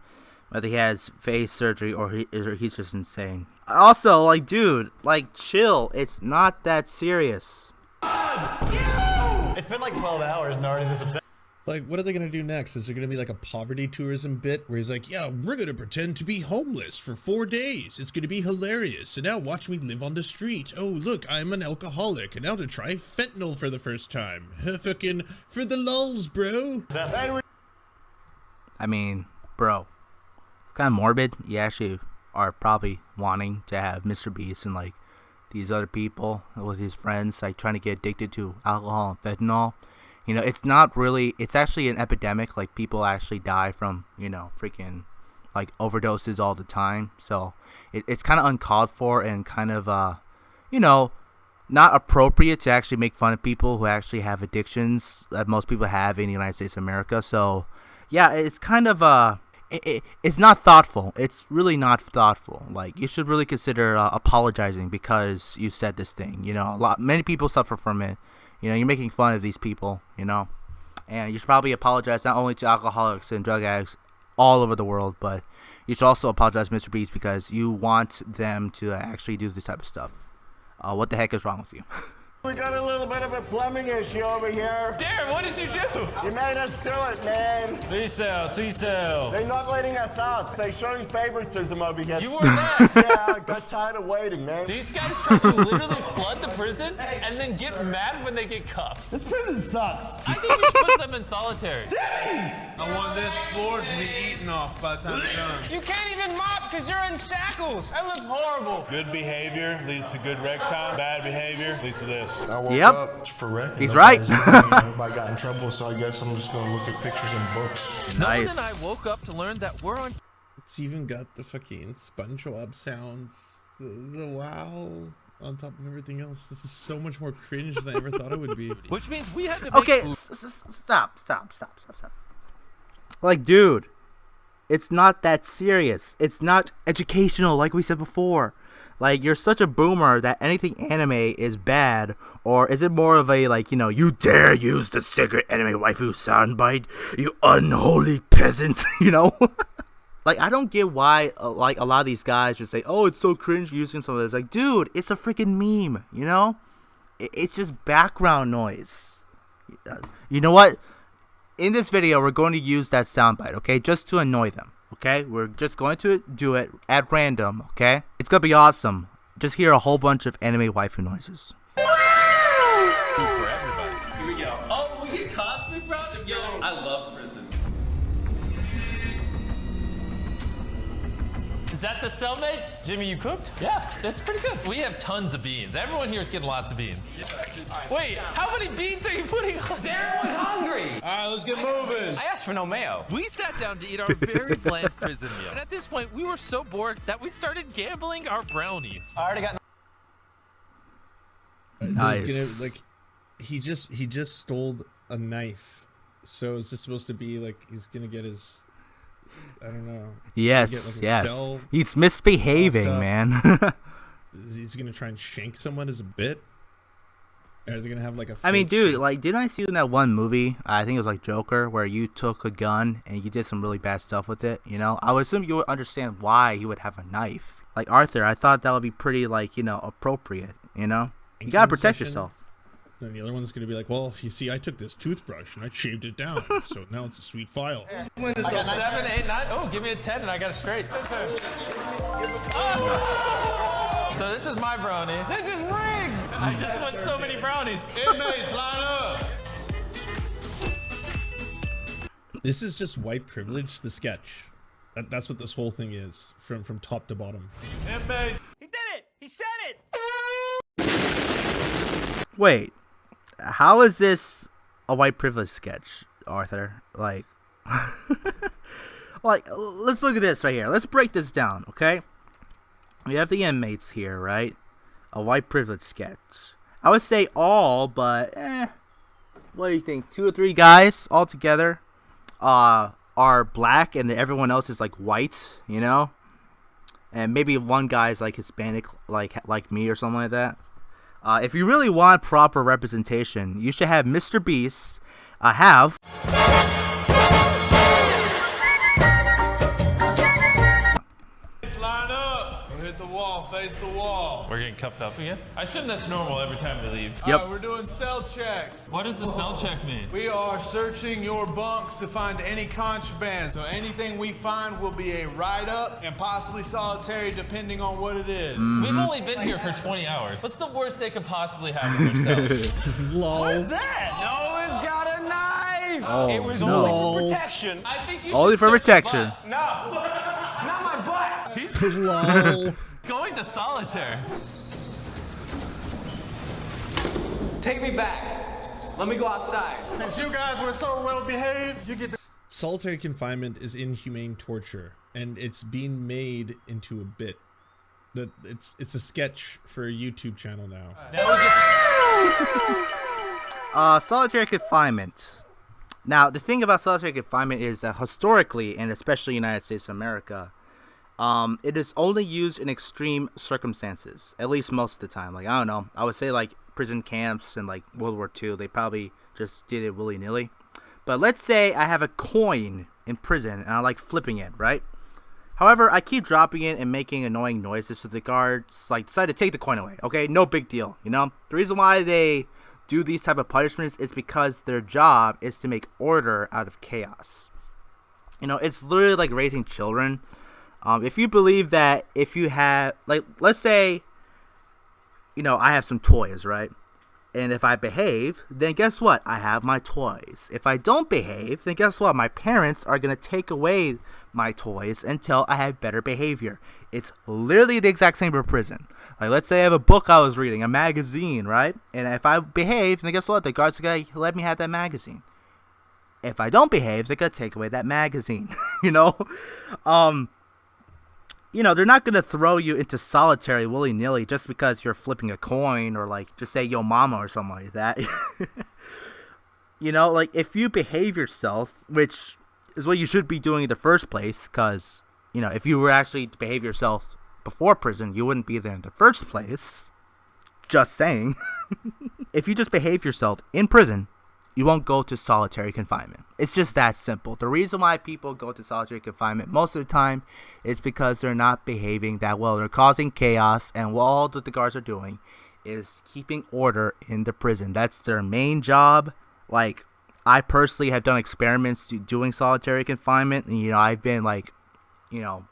whether he has face surgery or he's just insane. Also, like, dude, like, chill. It's not that serious. It's been like 12 hours and already this upset. Like, what are they gonna do next? Is there gonna be like a poverty tourism bit where he's like, yeah, we're gonna pretend to be homeless for 4 days. It's gonna be hilarious. And now watch me live on the street. Oh, look, I'm an alcoholic. And now to try fentanyl for the first time. Fucking for the lulz, bro. I mean, bro, it's kind of morbid. You actually are probably wanting to have Mr. Beast and like these other people with his friends like trying to get addicted to alcohol and fentanyl. You know, it's not really, it's actually an epidemic. Like, people actually die from, you know, freaking like overdoses all the time. So it's kind of uncalled for and kind of you know, not appropriate to actually make fun of people who actually have addictions that most people have in the United States of America. So yeah, it's kind of it's not thoughtful. It's really not thoughtful. Like, you should really consider apologizing because you said this thing. You know, many people suffer from it. You know, you're making fun of these people, you know, and you should probably apologize not only to alcoholics and drug addicts all over the world, but you should also apologize to Mr. Beast because you want them to actually do this type of stuff. What the heck is wrong with you? We got a little bit of a plumbing issue over here. Darren, what did you do? You made us do it, man. T-cell. They're not letting us out. They're showing favoritism over here. You were next. Yeah, I got tired of waiting, man. These guys try to literally flood the prison and then get mad when they get cuffed. This prison sucks. I think we should put them in solitary. I want this floor to be eaten off by the time it's done. You can't even mop because you're in shackles. That looks horrible. Good behavior leads to good rec time. Bad behavior leads to this. I woke Yep. up for rec. He's right. Nobody got in trouble, so I guess I'm just gonna look at pictures and books. Nolan Nice. and I woke up to learn that we're on. It's even got the fucking SpongeBob sounds. The wow on top of everything else. This is so much more cringe than I ever thought it would be. Which means we had to make Okay, food. stop. Like, dude, it's not that serious. It's not educational, like we said before. Like, you're such a boomer that anything anime is bad, or is it more of a, like, you know, you dare use the secret anime waifu soundbite, you unholy peasant, you know? Like, I don't get why, like, a lot of these guys just say, oh, it's so cringe using some of this. Like, dude, it's a freaking meme, you know? It's just background noise. You know what? In this video, we're going to use that soundbite, okay? Just to annoy them, okay? We're just going to do it at random, okay? It's going to be awesome. Just hear a whole bunch of anime waifu noises. For everybody. Here we go. Oh, we get cosmic bro? Yo, I love prison. Is that the cellmates? Jimmy, you cooked? Yeah, that's pretty good. We have tons of beans. Everyone here is getting lots of beans. Wait, how many beans are you putting on? Darren was hungry. All right, let's get moving. I asked for no mayo. We sat down to eat our very bland prison meal. And at this point, we were so bored that we started gambling our brownies. I already got. Nice. He just stole a knife. So is this supposed to be like he's gonna get his? I don't know. Yes, get, like, yes. cell He's misbehaving, stuff. man. He's gonna try and shank someone as a bit. Or is he gonna have like a? I mean, fake dude, shank? like, didn't I see you in that one movie? I think it was like Joker, where you took a gun and you did some really bad stuff with it. You know, I would assume you would understand why he would have a knife. Like Arthur, I thought that would be pretty, like, you know, appropriate. You know, you gotta protect Session yourself. Then the other one's gonna be like, well, you see, I took this toothbrush and I shaved it down, so now it's a sweet file. I got 7, 8, 9. Oh, give me a 10 and I got it straight. Oh. So this is my brownie. This is rigged. I just won so many brownies. Inmates, line up. This is just white privilege, the sketch. That's what this whole thing is, from top to bottom. Inmates. He did it! He said it! Wait, how is this a white privilege sketch, Arthur? Like, let's look at this right here. Let's break this down, okay? We have the inmates here, right? A white privilege sketch. I would say all, but what do you think? 2 or 3 guys all together are black, and then everyone else is like white, you know? And maybe one guy's like Hispanic, like me or something like that. If you really want proper representation, you should have Mr. Beast have Line up. We'll hit the wall, face the wall. We're getting cuffed up again? I assume that's normal every time we leave. All right, we're doing cell checks. What does the cell check mean? We are searching your bunks to find any contraband. So anything we find will be a write-up and possibly solitary depending on what it is. We've only been here for 20 hours. What's the worst they could possibly have in their cell? Lol. What is that? Noah's got a knife! Oh, it was no. only for protection. I think you only should for search the protection. butt. No! Not my butt! He's Lol. going to solitaire. Take me back. Let me go outside. Since you guys were so well behaved, you get the Solitary confinement is inhumane torture, and it's being made into a bit. That it's a sketch for a YouTube channel now. Solitary confinement. Now, the thing about solitary confinement is that historically, and especially United States of America, it is only used in extreme circumstances, at least most of the time. Like, I don't know, I would say like prison camps and like World War II, they probably just did it willy-nilly. But let's say I have a coin in prison and I like flipping it, right? However, I keep dropping it and making annoying noises, so the guards like decide to take the coin away. Okay, no big deal, you know? The reason why they do these type of punishments is because their job is to make order out of chaos. You know, it's literally like raising children. If you believe that if you have, like, let's say, you know, I have some toys, right? And if I behave, then guess what? I have my toys. If I don't behave, then guess what? My parents are going to take away my toys until I have better behavior. It's literally the exact same for prison. Like, let's say I have a book I was reading, a magazine, right? And if I behave, then guess what? The guards are going to let me have that magazine. If I don't behave, they're going to take away that magazine, you know? You know, they're not going to throw you into solitary willy-nilly just because you're flipping a coin or, like, just say, yo mama or something like that. You know, like, if you behave yourself, which is what you should be doing in the first place, because, you know, if you were actually to behave yourself before prison, you wouldn't be there in the first place. Just saying. If you just behave yourself in prison, you won't go to solitary confinement. It's just that simple. The reason why people go to solitary confinement most of the time is because they're not behaving that well. They're causing chaos, and all that the guards are doing is keeping order in the prison. That's their main job. Like, I personally have done experiments doing solitary confinement, and, you know, I've been like, you know,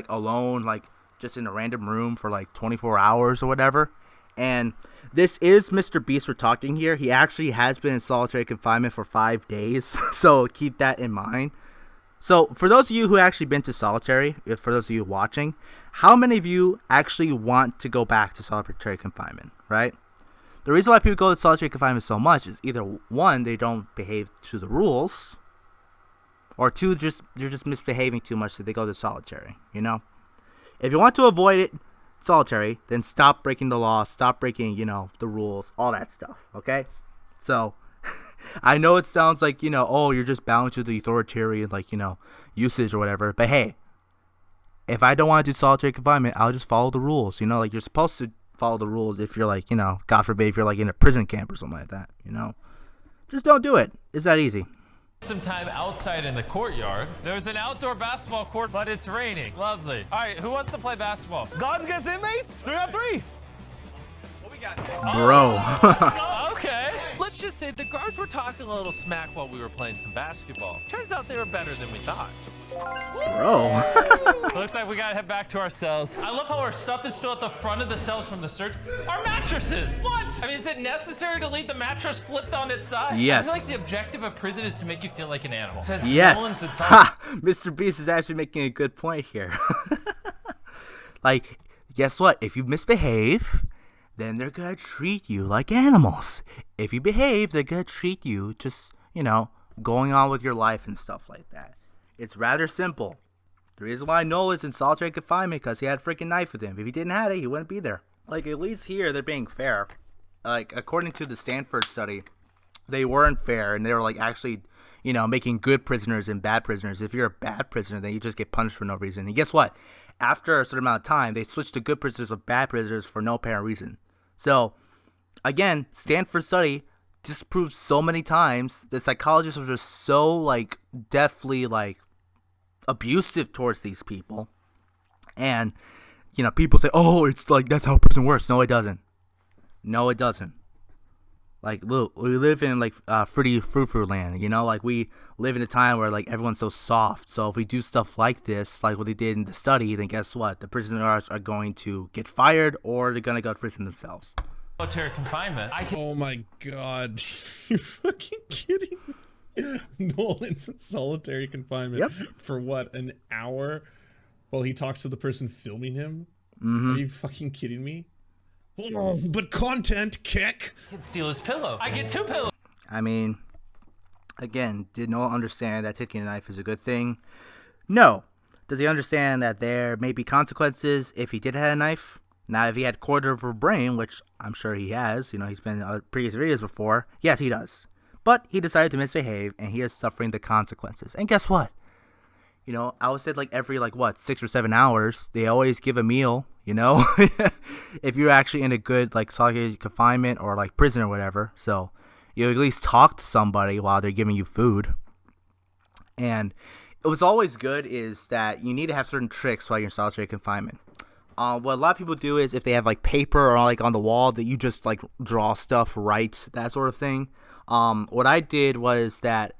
alone, like just in a random room for like 24 hours or whatever. And this is Mr. Beast we're talking here. He actually has been in solitary confinement for 5 days, so keep that in mind. So for those of you who actually been to solitary, for those of you watching, how many of you actually want to go back to solitary confinement, right? The reason why people go to solitary confinement so much is either one, they don't behave to the rules, or two, they're just misbehaving too much, so they go to solitary, you know? If you want to avoid it, solitary, then stop breaking the law, stop breaking, you know, the rules, all that stuff, okay? So, I know it sounds like, you know, oh, you're just bound to the authoritarian, like, you know, usage or whatever, but hey, if I don't want to do solitary confinement, I'll just follow the rules, you know, like, you're supposed to follow the rules if you're, like, you know, God forbid, if you're, like, in a prison camp or something like that, you know? Just don't do it. It's that easy. Some time outside in the courtyard. There's an outdoor basketball court, but it's raining. Lovely. All right, who wants to play basketball? Guards against inmates? 3-on-3. What we got? Bro. Okay. let's just say the guards were talking a little smack while we were playing some basketball. Turns out they were better than we thought. Bro. Looks like we gotta head back to our cells. I love how our stuff is still at the front of the cells from the search. Our mattresses! What? I mean, is it necessary to leave the mattress flipped on its side? Yes. I feel like the objective of prison is to make you feel like an animal. Since Yes. no one's inside- Ha! Mr. Beast is actually making a good point here. Like, guess what? If you misbehave, then they're gonna treat you like animals. If you behave, they're gonna treat you just, going on with your life and stuff like that. It's rather simple. The reason why Noah is in solitary confinement because he had a freaking knife with him. If he didn't have it, he wouldn't be there. Like, at least here, they're being fair. Like, according to the Stanford study, they weren't fair, and they were, like, actually, making good prisoners and bad prisoners. If you're a bad prisoner, then you just get punished for no reason. And guess what? After a certain amount of time, they switched to good prisoners with bad prisoners for no apparent reason. So, again, Stanford study disproved so many times that psychologists are just so, like, deftly, like, abusive towards these people. And, people say, oh, it's like, that's how prison works. No, it doesn't. No, it doesn't. Like, look, we live in, like, fruity frou-frou land, Like, we live in a time where, like, everyone's so soft. So if we do stuff like this, like what they did in the study, then guess what? The prisoners are going to get fired or they're going to go to prison themselves. Solitary confinement. Oh my god. You're fucking kidding me. Nolan's in solitary confinement for what, an hour while he talks to the person filming him? Are you fucking kidding me? Oh, but content, kick. I can steal his pillow. I get 2 pillows. I mean, again, did Noah understand that taking a knife is a good thing? No. Does he understand that there may be consequences if he did have a knife? Now, if he had quarter of a brain, which I'm sure he has, he's been in other previous videos before, yes, he does. But he decided to misbehave, and he is suffering the consequences. And guess what? I would say, like, every, 6 or 7 hours, they always give a meal, if you're actually in a good, like, solitary confinement or, like, prison or whatever. So, you at least talk to somebody while they're giving you food. And what's always good is that you need to have certain tricks while you're in solitary confinement. What a lot of people do is if they have, like, paper or, like, on the wall that you just, like, draw stuff, write, that sort of thing. What I did was that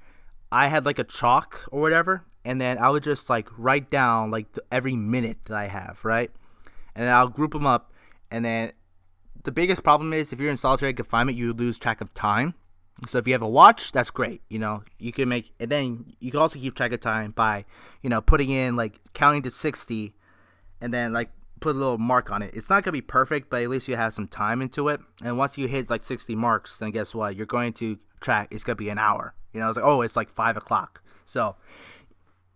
I had, like, a chalk or whatever, and then I would just, like, write down, like, every minute that I have, right? And then I'll group them up, and then the biggest problem is if you're in solitary confinement, you lose track of time. So if you have a watch, that's great, you can make, and then you can also keep track of time by, putting in, like, counting to 60, and then, like, put a little mark on it. It's not gonna be perfect, but at least you have some time into it. And once you hit, like, 60 marks, then guess what? You're going to track. It's gonna be an hour. It's like, oh, it's like 5 o'clock. So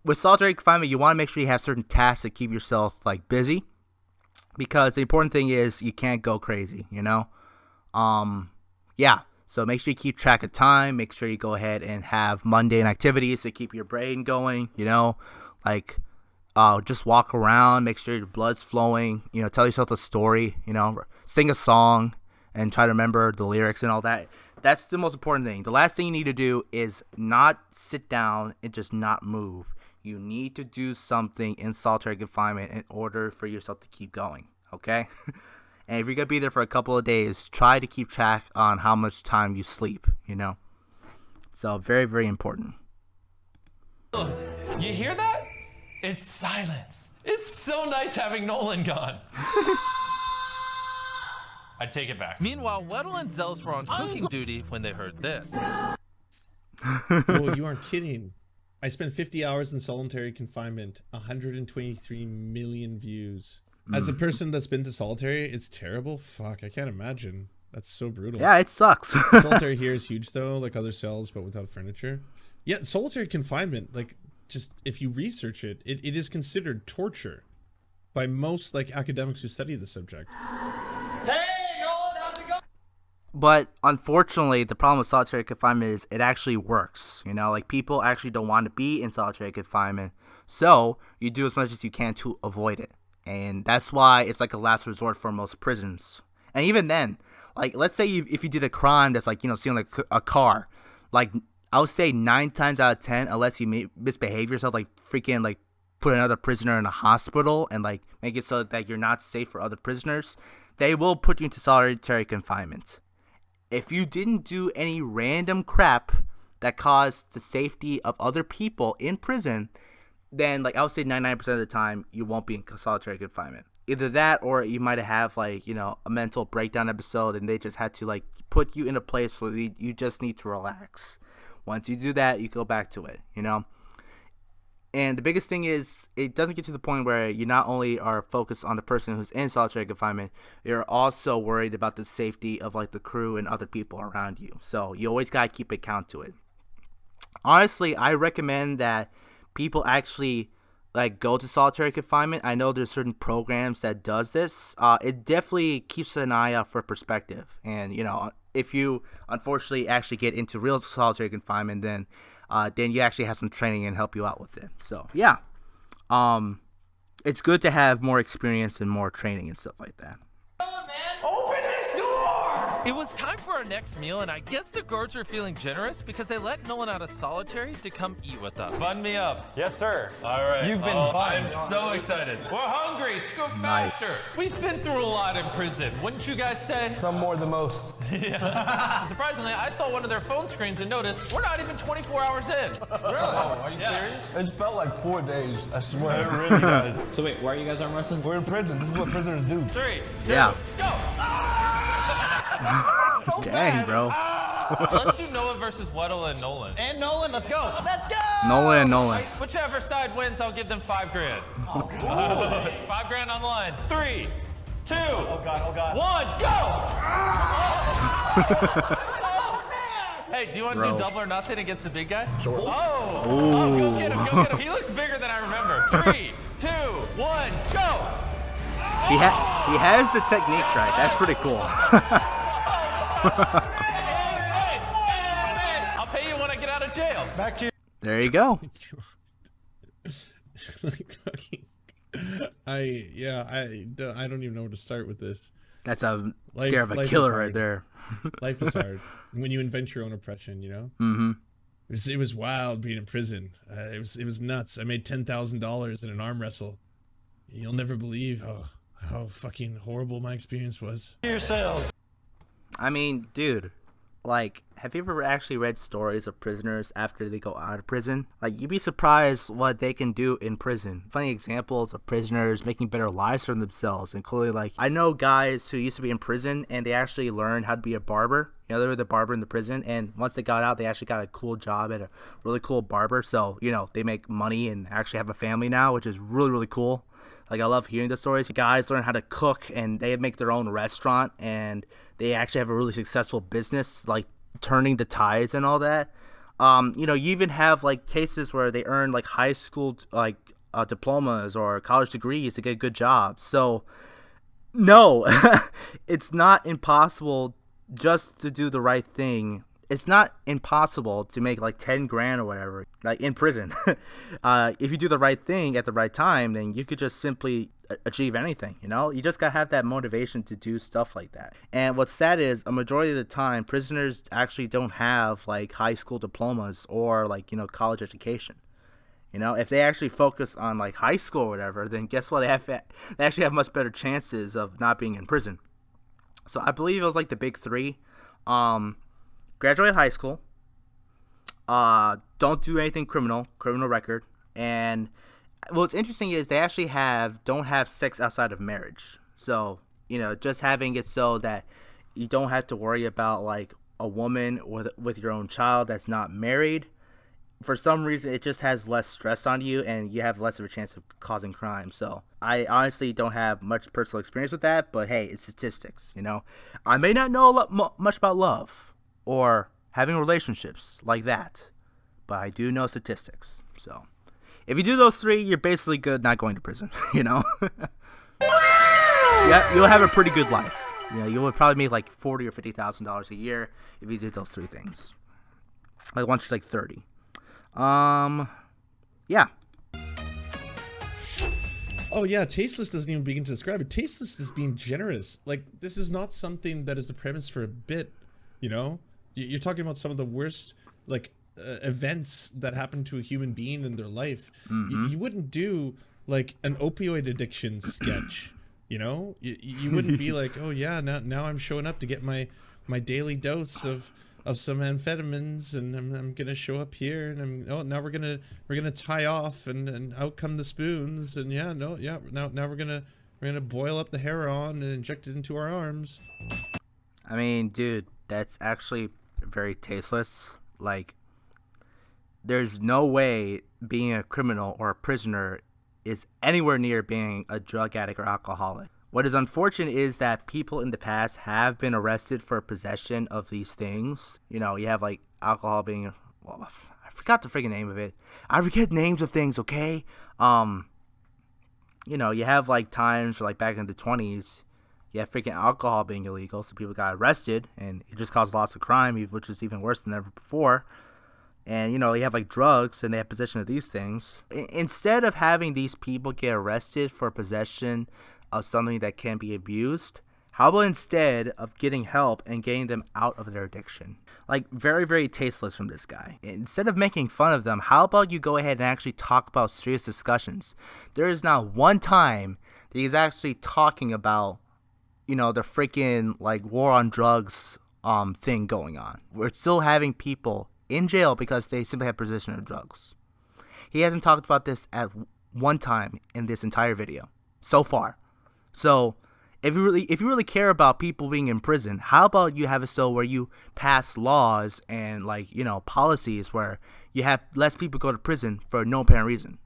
with solitary confinement, you want to make sure you have certain tasks to keep yourself, like, busy, because the important thing is you can't go crazy. So make sure you keep track of time. Make sure you go ahead and have mundane activities to keep your brain going. Like, just walk around, make sure your blood's flowing, tell yourself a story, sing a song and try to remember the lyrics and all that. That's the most important thing. The last thing you need to do is not sit down and just not move. You need to do something in solitary confinement in order for yourself to keep going, okay? And if you're going to be there for a couple of days, try to keep track on how much time you sleep, So very, very important. You hear that? It's silence. It's so nice having Nolan gone. I take it back. Meanwhile, Weddle and Zealous were on cooking duty when they heard this. Oh, you aren't kidding. I spent 50 hours in solitary confinement, 123 million views. As a person that's been to solitary, it's terrible. Fuck, I can't imagine. That's so brutal. Yeah, it sucks. Solitary here is huge, though, like other cells, but without furniture. Yeah, solitary confinement, like, just if you research it, it is considered torture by most, like, academics who study the subject. Hey, Nolan, how's it going? But unfortunately, the problem with solitary confinement is it actually works. Like, people actually don't want to be in solitary confinement, so you do as much as you can to avoid it. And that's why it's like a last resort for most prisons. And even then, like, let's say if you did a crime that's like, stealing a car, like, I would say 9 times out of 10, unless you misbehave yourself, like freaking like put another prisoner in a hospital and like make it so that you're not safe for other prisoners, they will put you into solitary confinement. if you didn't do any random crap that caused the safety of other people in prison, then like I would say 99% of the time you won't be in solitary confinement. Either that, or you might have like, you know, a mental breakdown episode, and they just had to like put you in a place where you just need to relax. Once you do that, you go back to it, you know. And the biggest thing is, it doesn't get to the point where you not only are focused on the person who's in solitary confinement, you're also worried about the safety of like the crew and other people around you. So you always gotta keep a count to it. Honestly, I recommend that people actually like go to solitary confinement. I know there's certain programs that does this. It definitely keeps an eye out for perspective. And you know, if you unfortunately actually get into real solitary confinement, then you actually have some training and help you out with it. So yeah, it's good to have more experience and more training and stuff like that. Open this door! It was time for our next meal, and I guess the guards are feeling generous because they let Nolan out of solitary to come eat with us. Bun me up. Yes, sir. All right. You've been I'm bunned. so excited. We're hungry. Scoop Nice. faster. We've been through a lot in prison. Wouldn't you guys say? Some more than most. Yeah. Surprisingly, I saw one of their phone screens and noticed we're not even 24 hours in. Really? Are you serious? It felt like 4 days, I swear. It really does. So wait, why are you guys arm wrestling? We're in prison. This is what prisoners do. 3, 2, Yeah. go. Dang, bro. Let's do Noah versus Weddle and Nolan. And Nolan, let's go. Let's go! Nolan and Nolan. Whichever side wins, I'll give them $5 grand. Oh, $5 grand on the line. 3, 2, oh God, oh God. 1, go! Hey, do you want to do Bro. double or nothing against the big guy? Sure. Oh, Ooh. go get him, go get him. He looks bigger than I remember. 3, 2, 1, go! He has the technique right. That's pretty cool. I'll pay you when I get out of jail. Back to you. There you go. Like fucking, I don't even know where to start with this. That's a Life- scare of a life is killer hard. right there. Life is hard when you invent your own oppression, you know. Mm-hmm. It was wild being in prison. It was nuts. I made $10,000 in an arm wrestle. You'll never believe how fucking horrible my experience was. Yourselves. I mean, dude, like, have you ever actually read stories of prisoners after they go out of prison? Like, you'd be surprised what they can do in prison. Funny examples of prisoners making better lives for themselves, including, like, I know guys who used to be in prison and they actually learned how to be a barber. You know, they were the barber in the prison, and once they got out, they actually got a cool job at a really cool barber. So, you know, they make money and actually have a family now, which is really, really cool. Like, I love hearing the stories. Guys learn how to cook, and they make their own restaurant, and they actually have a really successful business, like turning the tides and all that. You know, you even have like cases where they earn like high school diplomas or college degrees to get good jobs. So, no, it's not impossible just to do the right thing. It's not impossible to make like 10 grand or whatever, like in prison. If you do the right thing at the right time, then you could just simply achieve anything, you know? You just gotta have that motivation to do stuff like that. And what's sad is a majority of the time, prisoners actually don't have like high school diplomas or like, you know, college education. You know, if they actually focus on like high school or whatever, then guess what? They actually have much better chances of not being in prison. So I believe it was like the big three. Graduate high school, don't do anything criminal record, and what's interesting is they actually don't have sex outside of marriage. So, you know, just having it so that you don't have to worry about like a woman with your own child that's not married. For some reason, it just has less stress on you, and you have less of a chance of causing crime. So I honestly don't have much personal experience with that, but hey, it's statistics, you know. I may not know much about love or having relationships like that, but I do know statistics. So if you do those three, you're basically good not going to prison, you know. Yeah, you'll have a pretty good life. You know, you would probably make like $40,000 or $50,000 a year if you did those three things. Like once you're like 30. Yeah. Oh yeah, tasteless doesn't even begin to describe it. Tasteless is being generous. Like, this is not something that is the premise for a bit, you know? You're talking about some of the worst, like, events that happen to a human being in their life. You wouldn't do, like, an opioid addiction sketch, you know? You wouldn't be like, oh yeah, now I'm showing up to get my my daily dose of some amphetamines, and I'm gonna show up here, and now we're gonna tie off, and out come the spoons, and now we're gonna boil up the heroin and inject it into our arms. I mean, dude, that's actually very tasteless. Like, there's no way being a criminal or a prisoner is anywhere near being a drug addict or alcoholic. What is unfortunate is that people in the past have been arrested for possession of these things. You know, you have like alcohol being, well, I forgot the freaking name of it. I forget names of things, okay? You know, you have like times where, like, back in the 20s, you have freaking alcohol being illegal, so people got arrested, and it just caused lots of crime, which is even worse than ever before. And, you know, you have like drugs, and they have possession of these things. Instead of having these people get arrested for possession of something that can be abused, how about instead of getting help and getting them out of their addiction? Like, very, very tasteless from this guy. Instead of making fun of them, how about you go ahead and actually talk about serious discussions? There is not one time that he's actually talking about, you know, the freaking like war on drugs thing going on. We're still having people in jail because they simply have possession of drugs. He hasn't talked about this at one time in this entire video so far. So if you really care about people being in prison, how about you have it so where you pass laws and, like, you know, policies where you have less people go to prison for no apparent reason?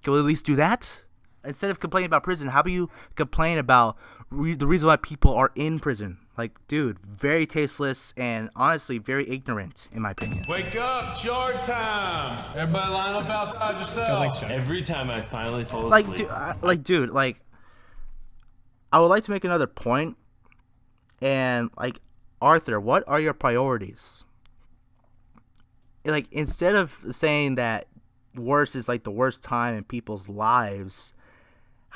Can we at least do that? Instead of complaining about prison, how about you complain about the reason why people are in prison? Like, dude, very tasteless and honestly very ignorant, in my opinion. Wake up, short time. Everybody line up outside yourself. Every time I finally fall asleep. Dude, I would like to make another point. And, like, Arthur, what are your priorities? Like, instead of saying that worse is like the worst time in people's lives,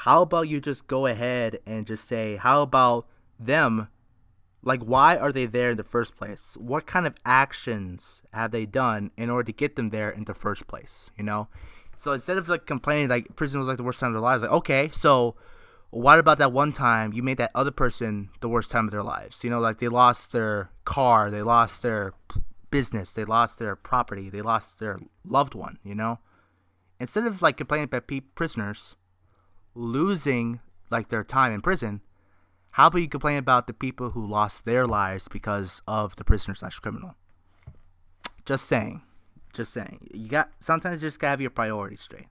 how about you just go ahead and just say, how about them? Like, why are they there in the first place? What kind of actions have they done in order to get them there in the first place, you know? So instead of, like, complaining like prison was like the worst time of their lives, like, okay, so what about that one time you made that other person the worst time of their lives? You know, like, they lost their car, they lost their business, they lost their property, they lost their loved one, you know? Instead of, like, complaining about prisoners losing, like, their time in prison, how about you complain about the people who lost their lives because of the prisoner/criminal? Just saying. Sometimes you just gotta have your priorities straight.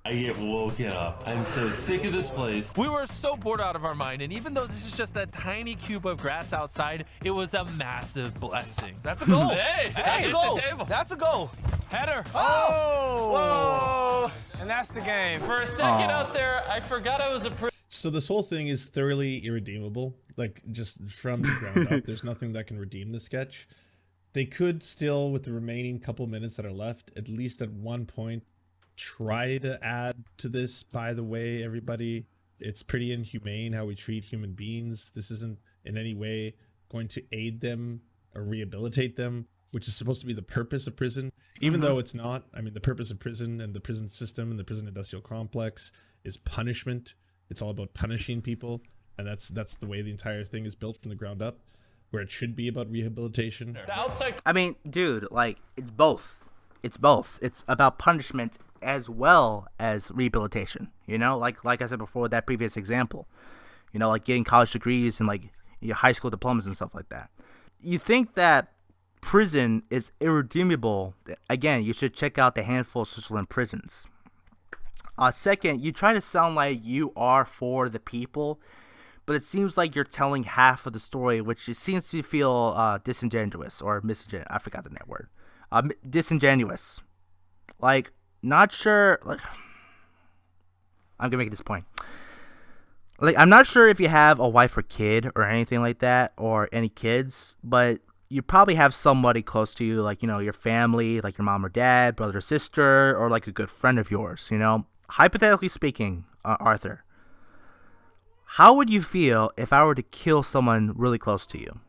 I get woken up. I'm so sick of this place. We were so bored out of our mind, and even though this is just a tiny cube of grass outside, it was a massive blessing. That's a goal. Hey, that's a goal. That's a goal. Header. Oh! Whoa! And that's the game. For a second out there, I forgot I was a prisoner. So this whole thing is thoroughly irredeemable. Like, just from the ground up, there's nothing that can redeem the sketch. They could still, with the remaining couple minutes that are left, at least at one point, try to add to this. By the way, everybody, it's pretty inhumane how we treat human beings. This isn't in any way going to aid them or rehabilitate them, which is supposed to be the purpose of prison, even though it's not. I mean, the purpose of prison and the prison system and the prison industrial complex is punishment. It's all about punishing people, and that's the way the entire thing is built from the ground up, where it should be about rehabilitation. I mean, dude, like, it's both. It's both. It's about punishment as well as rehabilitation. You know, like I said before with that previous example. You know, like getting college degrees and, like, your high school diplomas and stuff like that. You think that prison is irredeemable? Again, you should check out the handful of Switzerland prisons. Second, you try to sound like you are for the people, but it seems like you're telling half of the story, which it seems to feel disingenuous or misingenuous. I forgot the net word. Disingenuous. Like, not sure. Like, I'm gonna make this point. Like, I'm not sure if you have a wife or kid or anything like that, or any kids, but you probably have somebody close to you, like, you know, your family, like your mom or dad, brother or sister, or like a good friend of yours, you know. Hypothetically speaking, Arthur, how would you feel if I were to kill someone really close to you?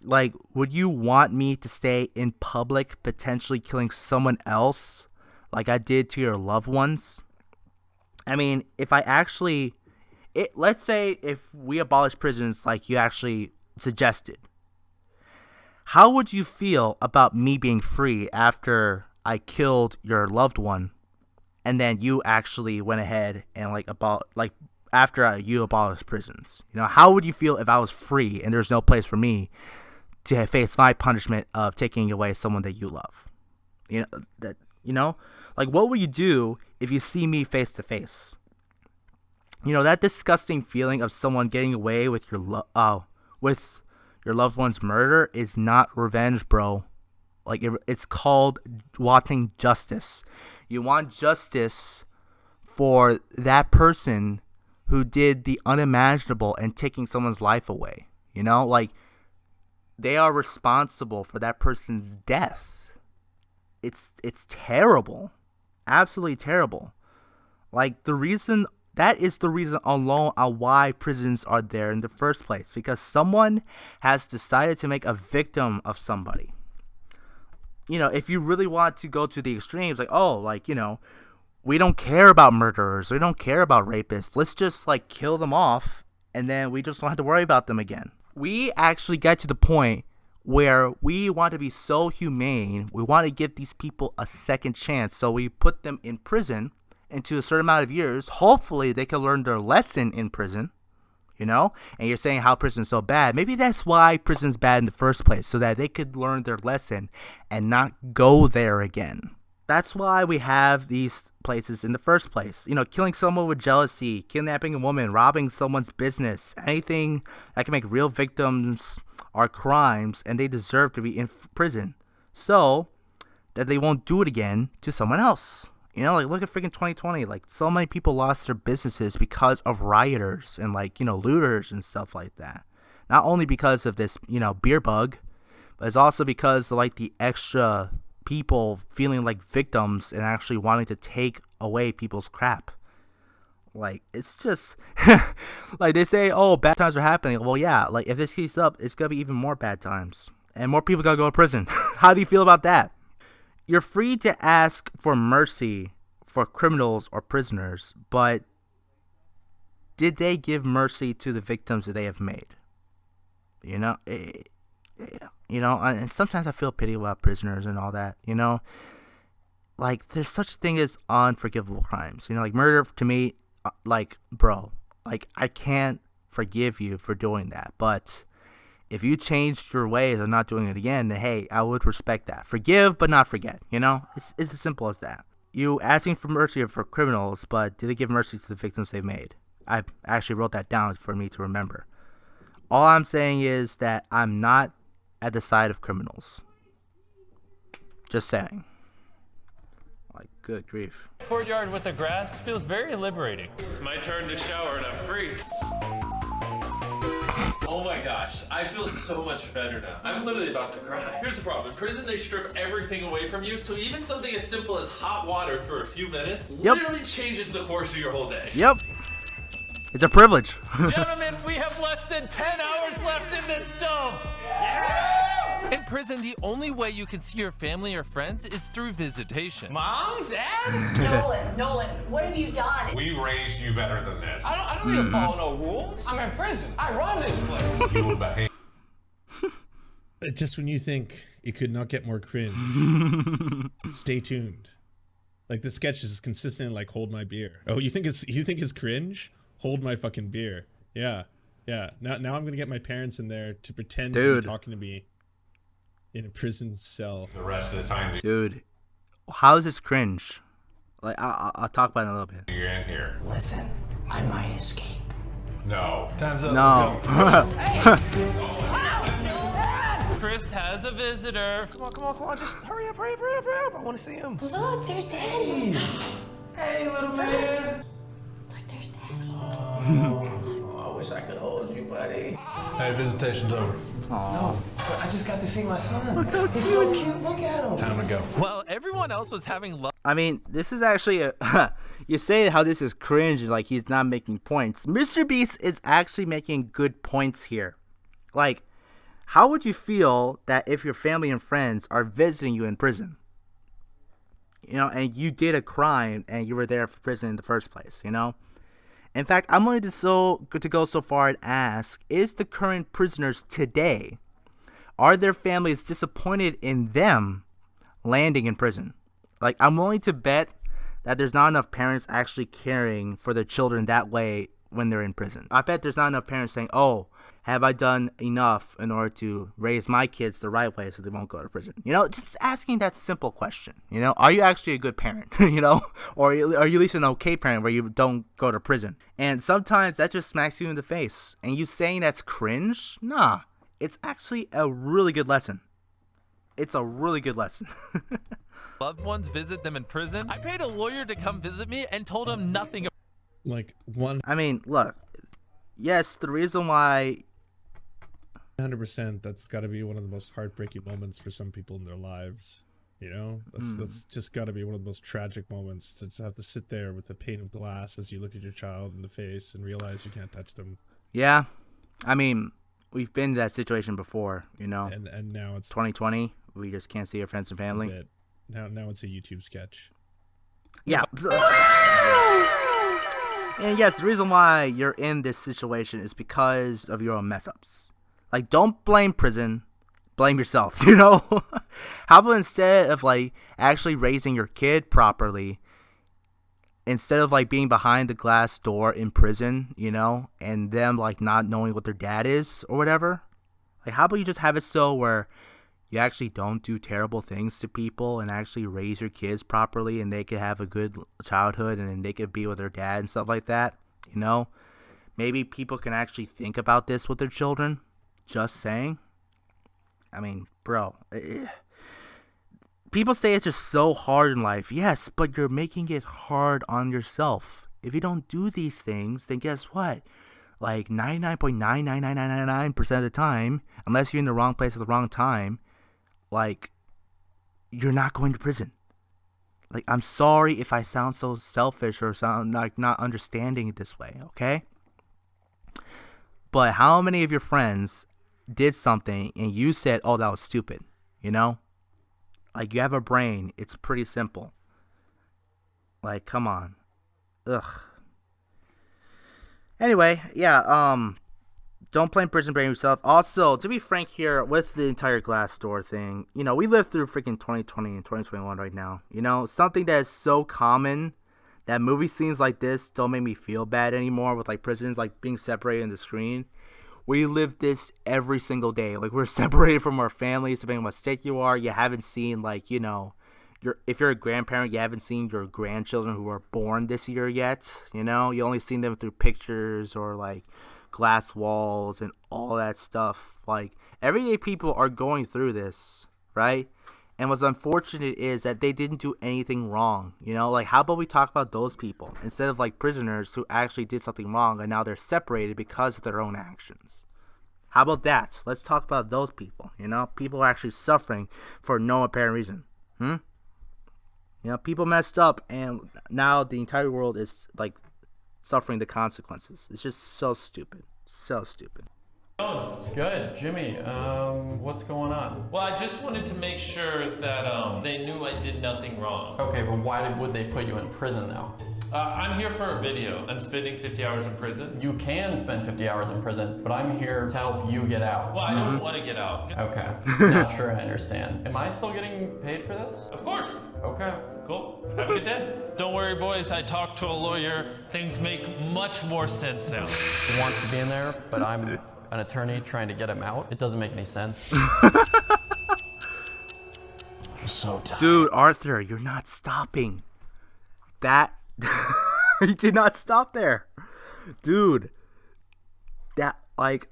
Like, would you want me to stay in public potentially killing someone else like I did to your loved ones? I mean, if I actually... let's say if we abolish prisons like you actually suggested, How would you feel about me being free after I killed your loved one, and then you actually went ahead and after you abolished prisons? How would you feel if I was free and there's no place for me to face my punishment of taking away someone that you love? What would you do if you see me face to face? That disgusting feeling of someone getting away with your loved one's murder is not revenge, bro. It's called wanting justice. You want justice for that person who did the unimaginable and taking someone's life away. They are responsible for that person's death. It's terrible. Absolutely terrible. That is the reason alone on why prisons are there in the first place. Because someone has decided to make a victim of somebody. If you really want to go to the extremes, we don't care about murderers. We don't care about rapists. Let's just, kill them off, and then we just don't have to worry about them again. We actually get to the point where we want to be so humane. We want to give these people a second chance. So we put them in prison into a certain amount of years. Hopefully they can learn their lesson in prison, and you're saying how prison's so bad. Maybe that's why prison's bad in the first place, so that they could learn their lesson and not go there again. That's why we have these places in the first place. Killing someone with jealousy, kidnapping a woman, robbing someone's business, anything that can make real victims are crimes, and they deserve to be in prison so that they won't do it again to someone else. Look at freaking 2020. So many people lost their businesses because of rioters and looters and stuff like that. Not only because of this, beer bug, but it's also because of the extra people feeling like victims and actually wanting to take away people's crap. It's just they say, oh, bad times are happening. Well, yeah, if this keeps up, it's gonna be even more bad times and more people gotta go to prison. How do you feel about that? You're free to ask for mercy for criminals or prisoners, but did they give mercy to the victims that they have made? And sometimes I feel pity about prisoners and all that, there's such a thing as unforgivable crimes, murder to me, bro, I can't forgive you for doing that, but if you changed your ways of not doing it again, then hey, I would respect that. Forgive, but not forget, It's as simple as that. You asking for mercy for criminals, but did they give mercy to the victims they've made? I actually wrote that down for me to remember. All I'm saying is that I'm not at the side of criminals. Just saying. Good grief. Courtyard with the grass feels very liberating. It's my turn to shower and I'm free. Oh my gosh, I feel so much better now. I'm literally about to cry. Here's the problem. In prison, they strip everything away from you, so even something as simple as hot water for a few minutes literally changes the course of your whole day. Yep. It's a privilege. Gentlemen, we have less than 10 hours left in this dump. Yeah! In prison, the only way you can see your family or friends is through visitation. Mom? Dad? Nolan, what have you done? We raised you better than this. I don't need to follow no rules. I'm in prison. I run this place. You will behave. Just when you think it could not get more cringe, stay tuned. The sketch is consistent, hold my beer. Oh, you think it's cringe? Hold my fucking beer. Yeah. Now I'm gonna get my parents in there to pretend to be talking to me in a prison cell. The rest of the time, dude. How is this cringe? I'll talk about it in a little bit. You're in here. Listen, I might escape. No. Time's up. No. Chris has a visitor. Come on. Just hurry up. I want to see him. Look, there's Daddy. Hey, little man. Look, there's Daddy. Oh, I wish I could hold you, buddy. Hey, visitation's over. No, but I just got to see my son. He's so cute. Look at him. Time to go. While everyone else was having love. I mean, this is actually you say how this is cringe, he's not making points. Mr. Beast is actually making good points here. How would you feel that if your family and friends are visiting you in prison? And you did a crime and you were there for prison in the first place, In fact, I'm willing to go so far and ask, is the current prisoners today, Are their families disappointed in them landing in prison? Like, I'm willing to bet that there's not enough parents actually caring for their children that way when they're in prison. I bet there's not enough parents saying, oh, have I done enough in order to raise my kids the right way so they won't go to prison? You know, just asking that simple question. You know, are you actually a good parent? You know, or are you at least an okay parent where you don't go to prison? And sometimes that just smacks you in the face. And you saying that's cringe? Nah, it's actually a really good lesson. It's a really good lesson. Loved ones visit them in prison. I paid a lawyer to come visit me and told him nothing. I mean, look, yes, the reason why 100%, that's got to be one of the most heartbreaking moments for some people in their lives. You know, that's just got to be one of the most tragic moments, to just have to sit there with a pane of glass as you look at your child in the face and realize you can't touch them. Yeah, I mean, we've been in that situation before, you know. And now it's 2020. We just can't see our friends and family. Now it's a YouTube sketch. Yeah. And yes, the reason why you're in this situation is because of your own mess ups. Like, don't blame prison, blame yourself, you know? How about instead of, like, actually raising your kid properly, instead of, like, being behind the glass door in prison, you know, and them, like, not knowing what their dad is or whatever? Like, how about you just have it so where you actually don't do terrible things to people and actually raise your kids properly and they could have a good childhood and then they could be with their dad and stuff like that, you know? Maybe people can actually think about this with their children. Just saying. I mean, bro. People say it's just so hard in life. Yes, but you're making it hard on yourself. If you don't do these things, then guess what? Like 99.99999% of the time, unless you're in the wrong place at the wrong time, like, you're not going to prison. Like, I'm sorry if I sound so selfish or sound like not understanding it this way, okay? But how many of your friends did something and you said, oh, that was stupid, you know? Like, you have a brain. It's pretty simple. Like, come on. Ugh. Anyway, yeah, don't blame prison, blame yourself. Also, to be frank here, with the entire Glassdoor thing, you know, we live through freaking 2020 and 2021 right now. You know, something that is so common that movie scenes like this don't make me feel bad anymore with, like, prisons, like, being separated in the screen. We live this every single day. Like, we're separated from our families, depending on what state you are. You haven't seen, like, you know, if you're a grandparent, you haven't seen your grandchildren who were born this year yet. You know, you only seen them through pictures or, like, glass walls and all that stuff. Like, everyday people are going through this, right? And what's unfortunate is that they didn't do anything wrong, you know? Like, how about we talk about those people instead of, like, prisoners who actually did something wrong and now they're separated because of their own actions? How about that? Let's talk about those people, you know? People actually suffering for no apparent reason. You know, people messed up and now the entire world is, like, suffering the consequences. It's just so stupid. So stupid. Good. Jimmy, what's going on? Well, I just wanted to make sure that they knew I did nothing wrong. Okay, but why would they put you in prison though? I'm here for a video. I'm spending 50 hours in prison. You can spend 50 hours in prison, but I'm here to help you get out. Well, I don't want to get out. Okay, not sure I understand. Am I still getting paid for this? Of course. Okay. Cool. Have a good day. Don't worry, boys. I talked to a lawyer. Things make much more sense now. He wants to be in there, but I'm an attorney trying to get him out. It doesn't make any sense. I'm so tired. Dude, Arthur, you're not stopping. That he did not stop there. Dude. That, like,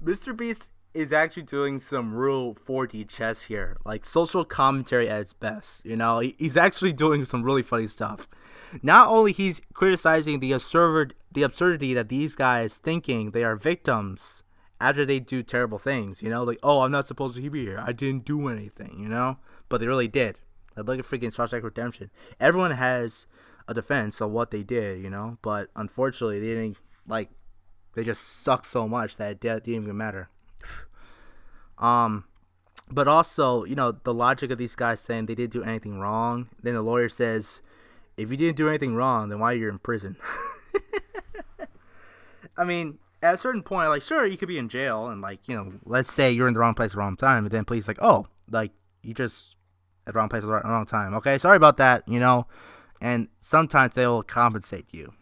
Mr. Beast is actually doing some real 4D chess here, like social commentary at its best. You know, he's actually doing some really funny stuff. Not only he's criticizing the absurdity that these guys thinking they are victims after they do terrible things. You know, like, oh, I'm not supposed to be here. I didn't do anything. You know, but they really did. Like, look at freaking Shawshank Redemption. Everyone has a defense of what they did. You know, but unfortunately, they didn't, like, they just suck so much that it didn't even matter. But also, you know, the logic of these guys saying they didn't do anything wrong. Then the lawyer says, if you didn't do anything wrong, then why are you in prison? I mean, at a certain point, like, sure, you could be in jail, and, like, you know, let's say you're in the wrong place at the wrong time, and then police like, oh, like, you just at the wrong place at the wrong time. Okay, sorry about that, you know, and sometimes they will compensate you.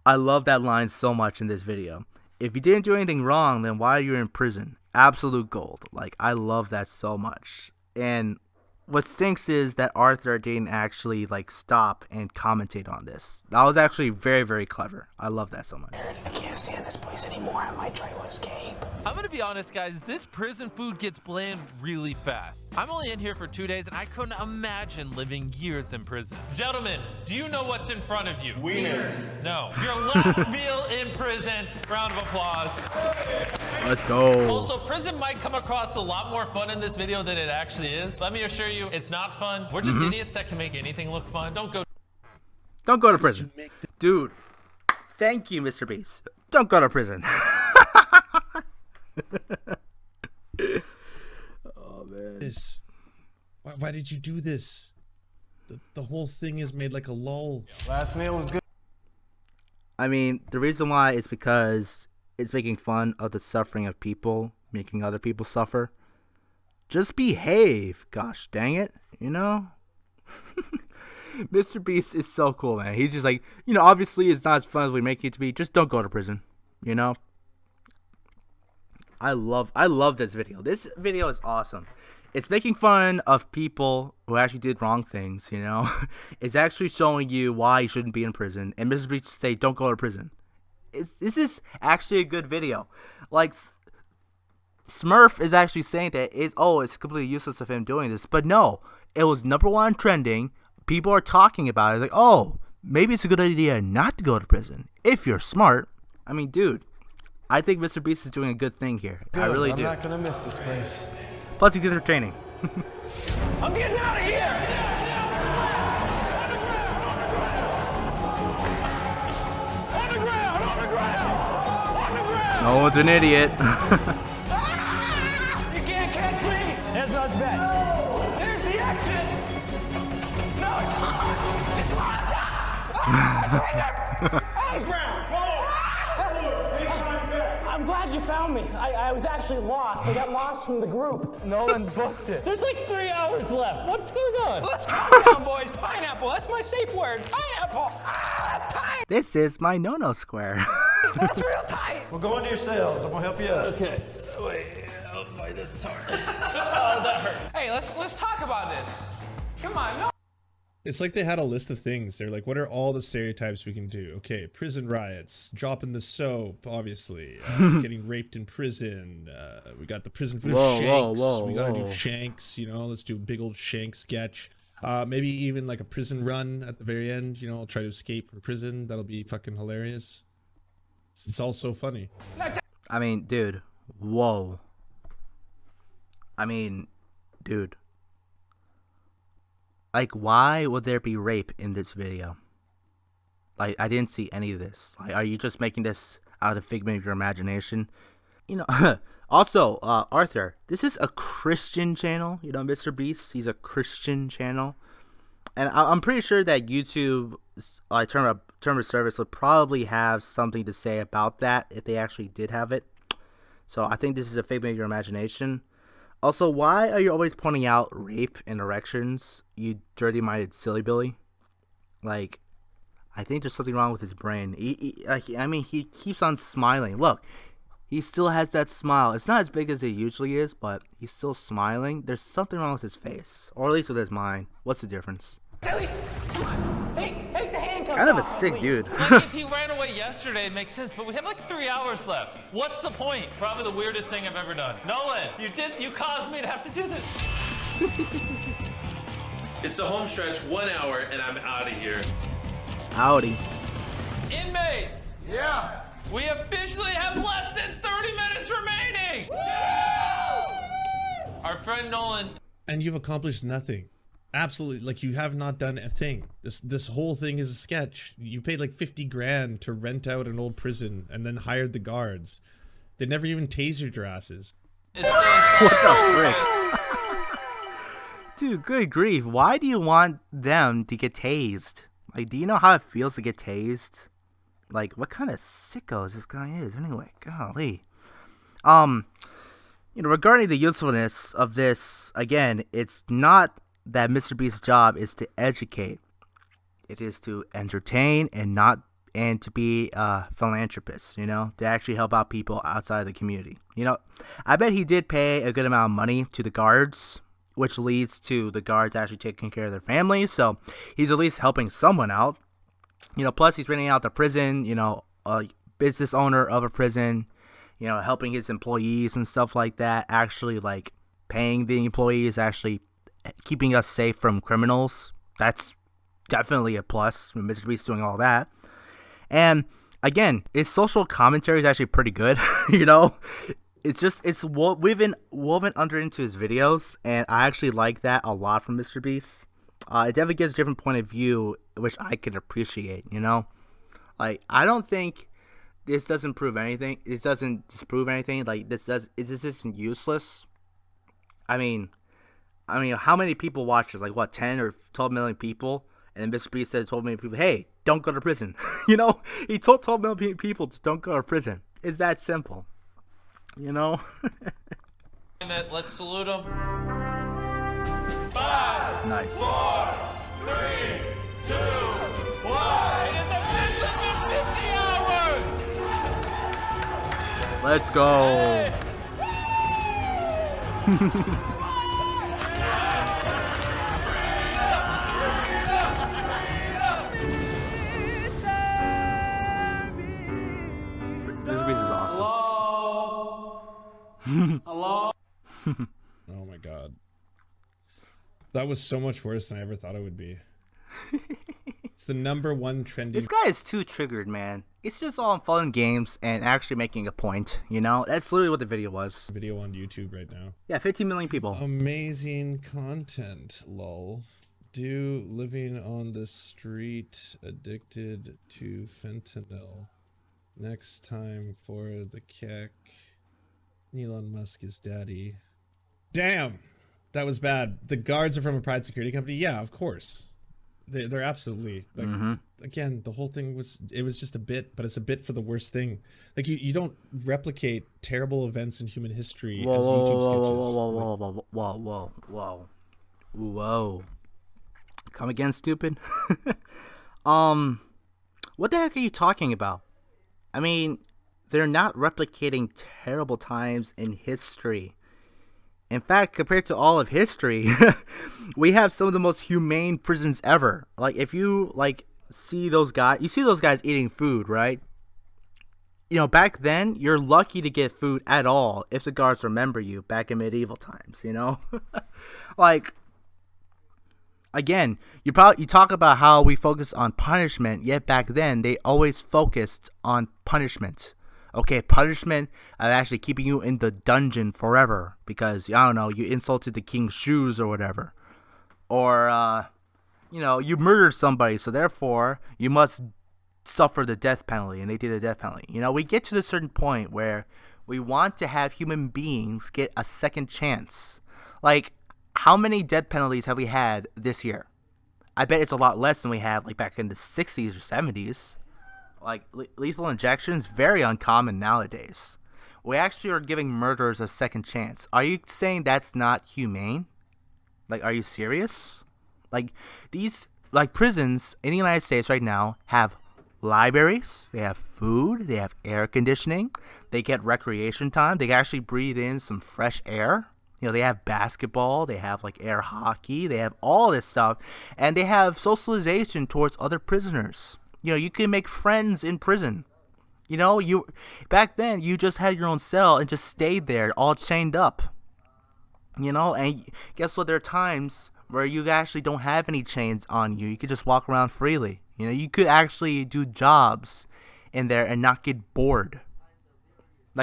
I love that line so much in this video. If you didn't do anything wrong, then why are you in prison? Absolute gold. Like, I love that so much. And what stinks is that Arthur didn't actually, like, stop and commentate on this. That was actually very, very clever. I love that so much. I can't stand this place anymore. I might try to escape. I'm gonna be honest, guys, this prison food gets bland really fast. I'm only in here for 2 days, and I couldn't imagine living years in prison. Gentlemen, do you know what's in front of you? Wieners. No. Your last meal in prison. Round of applause. Let's go. Also, prison might come across a lot more fun in this video than it actually is. Let me assure you, it's not fun. We're just idiots that can make anything look fun. Don't go to prison. Dude, thank you, Mr. Beast. Don't go to prison. Oh, man. Why did you do this? The whole thing is made like a lull. Last meal was good. I mean, the reason why is because it's making fun of the suffering of people, making other people suffer. Just behave. Gosh dang it, you know? Mr. Beast is so cool, man. He's just like, you know, obviously it's not as fun as we make it to be. Just don't go to prison, you know? I love this video. This video is awesome. It's making fun of people who actually did wrong things, you know? It's actually showing you why you shouldn't be in prison. And Mr. Beast say, don't go to prison. This is actually a good video. Like, Smurf is actually saying that it's completely useless of him doing this. But no, it was #1 trending. People are talking about it. Like, oh, maybe it's a good idea not to go to prison if you're smart. I mean, dude, I think Mr. Beast is doing a good thing here. Good. I really do. I'm not gonna miss this place. Plus, he's entertaining. I'm getting out of here! On the ground! On the ground! On the ground! No one's an idiot. You can't catch me! There's no bet. No! There's the exit! No, it's hot! It's hot! It's right there! On the ground! I'm glad you found me. I was actually lost. I got lost from the group. Nolan booked it. There's like 3 hours left. What's going on? Let's calm down, boys. Pineapple. That's my safe word. Pineapple. That's tight. This is my no-no square. That's real tight. We'll go into your cells. I'm gonna help you out. Okay. Wait. Oh boy, this is hard. Oh, that hurt. Hey, let's talk about this. Come on. No. It's like they had a list of things. They're like, what are all the stereotypes we can do? Okay, prison riots, dropping the soap, obviously, getting raped in prison. We got the prison food shanks. We gotta do shanks, you know, let's do a big old shank sketch. Maybe even like a prison run at the very end, you know, try to escape from prison. That'll be fucking hilarious. It's all so funny. I mean, dude, whoa. I mean, dude. Like, why would there be rape in this video? Like, I didn't see any of this. Like, are you just making this out of the figment of your imagination? You know, also, Arthur, this is a Christian channel. You know, Mr. Beast, he's a Christian channel. And I'm pretty sure that YouTube, term of service, would probably have something to say about that if they actually did have it. So I think this is a figment of your imagination. Also, why are you always pointing out rape and erections, you dirty-minded silly Billy? Like, I think there's something wrong with his brain. He keeps on smiling. Look, he still has that smile. It's not as big as it usually is, but he's still smiling. There's something wrong with his face, or at least with his mind. What's the difference? At least, come on. Take the handcuffs Kind of a off, sick please. dude. Like, if he ran away yesterday, it makes sense, but we have like 3 hours left. What's the point? Probably the weirdest thing I've ever done. Nolan, you caused me to have to do this. It's the home stretch, 1 hour, and I'm out of here. Howdy. Inmates! Yeah. We officially have less than 30 minutes remaining! Our friend Nolan. And you've accomplished nothing. Absolutely, like, you have not done a thing. This whole thing is a sketch. You paid like 50 grand to rent out an old prison and then hired the guards. They never even tasered your asses. What the frick? Dude, good grief. Why do you want them to get tased? Like, do you know how it feels to get tased? Like, what kind of sicko this guy is anyway? Golly. Regarding the usefulness of this, again, it's not that Mr. Beast's job is to educate. It is to entertain and to be a philanthropist, to actually help out people outside the community. I bet he did pay a good amount of money to the guards, which leads to the guards actually taking care of their families. So he's at least helping someone out. Plus he's renting out the prison, a business owner of a prison, helping his employees and stuff like that, actually like paying the employees, actually keeping us safe from criminals. That's definitely a plus when Mr. Beast doing all that. And again, his social commentary is actually pretty good. It's woven under into his videos, and I actually like that a lot from Mr. Beast. It definitely gives a different point of view, which I could appreciate. Like, I don't think this doesn't prove anything. It doesn't disprove anything. Like, this isn't useless. I mean, how many people watch this? Like, what, 10 or 12 million people? And then Mr. Beast said 12 million people, hey, don't go to prison. He told 12 million people to don't go to prison. It's that simple. Let's salute him. 5, Nice. 4, 3, 2, 1. It is officially 50 hours. Let's go. This beast is awesome. Hello? Oh my god. That was so much worse than I ever thought it would be. It's the #1 trending. This guy is too triggered, man. It's just all fun and games and actually making a point, That's literally what the video was. Video on YouTube right now. Yeah, 15 million people. Amazing content, lol. Do living on the street addicted to fentanyl. Next time for the keck. Elon Musk is daddy. Damn! That was bad. The guards are from a private security company? Yeah, of course. They're absolutely like again, the whole thing was just a bit, but it's a bit for the worst thing. Like you don't replicate terrible events in human history as YouTube sketches. Whoa. Come again, stupid. What the heck are you talking about? I mean, they're not replicating terrible times in history. In fact, compared to all of history, we have some of the most humane prisons ever. Like, if you, see those guys eating food, right? Back then, you're lucky to get food at all if the guards remember you back in medieval times, Again, you talk about how we focus on punishment, yet back then, they always focused on punishment. Okay, punishment of actually keeping you in the dungeon forever because, I don't know, you insulted the king's shoes or whatever. Or, you murdered somebody, so therefore you must suffer the death penalty, and they did the death penalty. We get to a certain point where we want to have human beings get a second chance. Like, how many death penalties have we had this year? I bet it's a lot less than we had, back in the 60s or 70s. Lethal injections, very uncommon nowadays. We actually are giving murderers a second chance. Are you saying that's not humane? Are you serious? These prisons in the United States right now have libraries, they have food, they have air conditioning, they get recreation time, they can actually breathe in some fresh air. They have basketball, they have air hockey, they have all this stuff, and they have socialization towards other prisoners. You can make friends in prison. Back then you just had your own cell and just stayed there all chained up. And guess what? There are times where you actually don't have any chains on you. You could just walk around freely. You could actually do jobs in there and not get bored.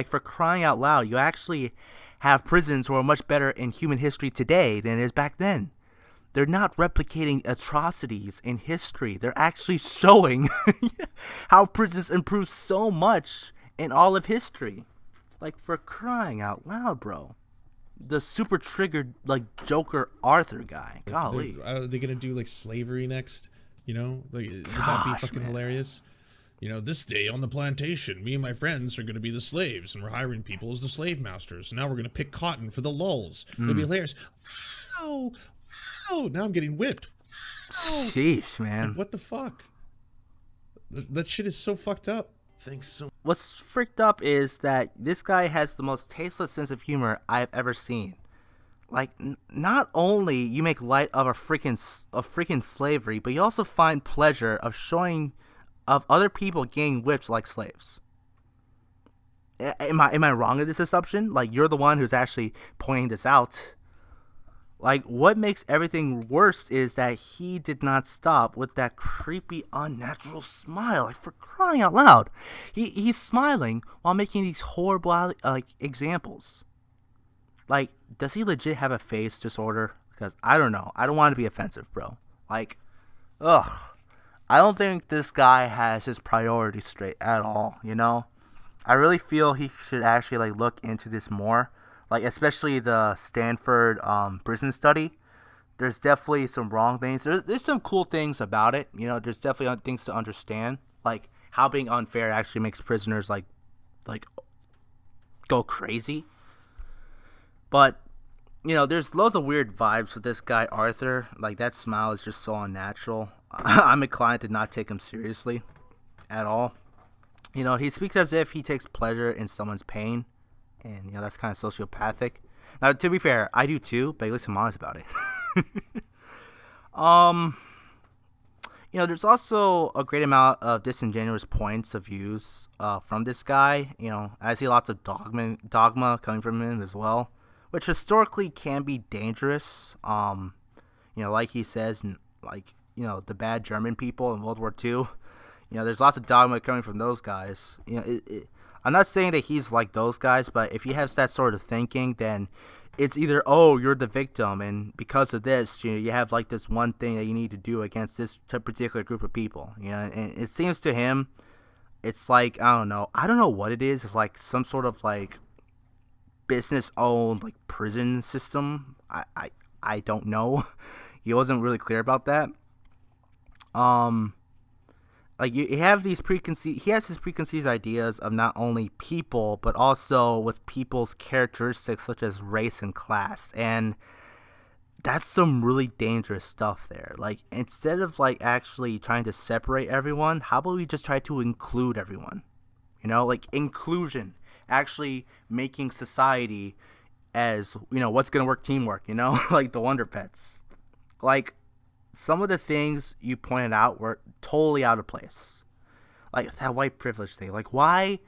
For crying out loud, you actually have prisons who are much better in human history today than it is back then. They're not replicating atrocities in history. They're actually showing how prisons improved so much in all of history. For crying out loud, bro. The super triggered, Joker Arthur guy. Golly. Are they going to do, slavery next? Would that be fucking hilarious? You know, this day on the plantation, me and my friends are going to be the slaves, and we're hiring people as the slave masters. Now we're going to pick cotton for the lulls. It'll be hilarious. Wow. Wow. Now I'm getting whipped. Wow. Sheesh, man. Like, what the fuck? That shit is so fucked up. Thanks so. What's freaked up is that this guy has the most tasteless sense of humor I've ever seen. Like, not only you make light of a freaking slavery, but you also find pleasure of showing of other people getting whipped like slaves. Am I wrong in this assumption? Like, you're the one who's actually pointing this out. Like, what makes everything worse is that he did not stop with that creepy, unnatural smile. Like, for crying out loud, he's smiling while making these horrible examples. Like, does he legit have a face disorder? Because I don't know. I don't want to be offensive, bro. Like, ugh. I don't think this guy has his priorities straight at all, you know? I really feel he should actually, like, look into this more. Like, especially the Stanford prison study. There's definitely some wrong things. There's some cool things about it, you know? There's definitely things to understand. Like, how being unfair actually makes prisoners, like go crazy. But, you know, there's loads of weird vibes with this guy, Arthur. Like, that smile is just so unnatural. I'm inclined to not take him seriously at all. You know, he speaks as if he takes pleasure in someone's pain. And, you know, that's kind of sociopathic. Now, to be fair, I do too, but at least I'm honest about it. You know, there's also a great amount of disingenuous points of views from this guy. You know, I see lots of dogma coming from him as well, which historically can be dangerous. You know, like he says, like, you know, the bad German people in World War II. You know, there's lots of dogma coming from those guys. You know, I'm not saying that he's like those guys, but if he has that sort of thinking, then it's either, oh, you're the victim, and because of this, you know, you have like this one thing that you need to do against this particular group of people. You know, and it seems to him, it's like, I don't know what it is. It's like some sort of like business-owned like prison system. I don't know. He wasn't really clear about that. Like he has his preconceived ideas of not only people, but also with people's characteristics such as race and class, and that's some really dangerous stuff there. Like, instead of like actually trying to separate everyone, how about we just try to include everyone? You know, like inclusion, actually making society as, you know, what's gonna work, teamwork, you know, like the Wonder Pets. Like, some of the things you pointed out were totally out of place. Like that white privilege thing. Like, why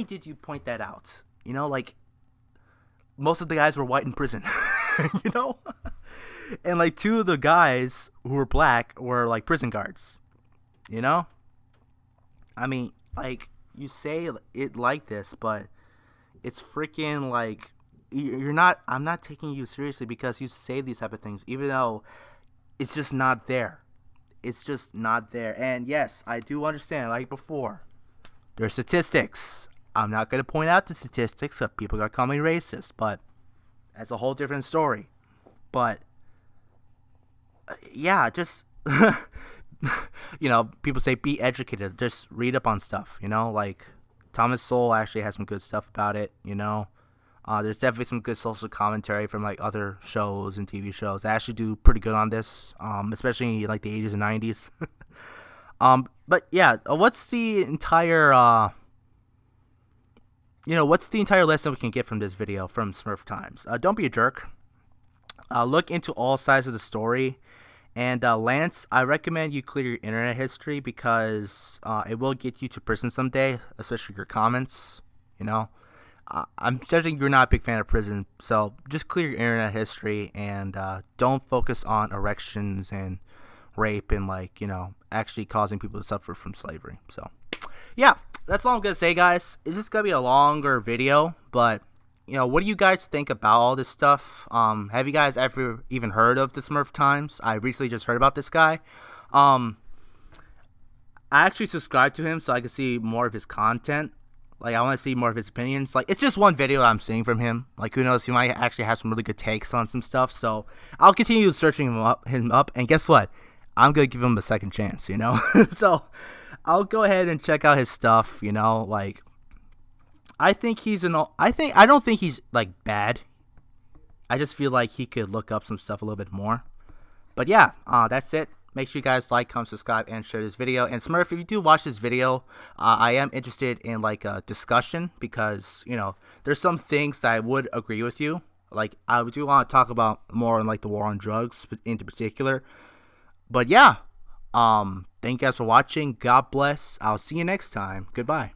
did you point that out? You know, like, most of the guys were white in prison, you know? And like 2 of the guys who were black were like prison guards, you know? I mean, like, you say it like this, but it's freaking like, I'm not taking you seriously because you say these type of things, even though it's just not there. It's just not there. And yes, I do understand, like before, there's statistics. I'm not going to point out the statistics of people that call me racist, but that's a whole different story. But, yeah, just, you know, people say be educated. Just read up on stuff, you know? Like, Thomas Sowell actually has some good stuff about it, you know? There's definitely some good social commentary from like other shows and TV shows that actually do pretty good on this, especially in like the 80s and 90s. But yeah, what's the entire lesson we can get from this video from Smurf Times? Don't be a jerk. Look into all sides of the story. And Lance, I recommend you clear your internet history because it will get you to prison someday, especially your comments, you know. I'm judging you're not a big fan of prison, so just clear your internet history and don't focus on erections and rape and, like, you know, actually causing people to suffer from slavery. So, yeah, that's all I'm going to say, guys. It's just going to be a longer video, but, you know, what do you guys think about all this stuff? Have you guys ever even heard of the Smurf Times? I recently just heard about this guy. I actually subscribed to him so I could see more of his content. Like, I want to see more of his opinions. Like, it's just one video that I'm seeing from him. Like, who knows? He might actually have some really good takes on some stuff. So, I'll continue searching him up. And guess what? I'm going to give him a second chance, you know? So, I'll go ahead and check out his stuff. You know, like I think I don't think he's like bad. I just feel like he could look up some stuff a little bit more. But yeah, that's it. Make sure you guys like, comment, subscribe, and share this video. And Smurf, if you do watch this video, I am interested in like a discussion because, you know, there's some things that I would agree with you. Like, I do want to talk about more on like the war on drugs in particular. But yeah, thank you guys for watching. God bless. I'll see you next time. Goodbye.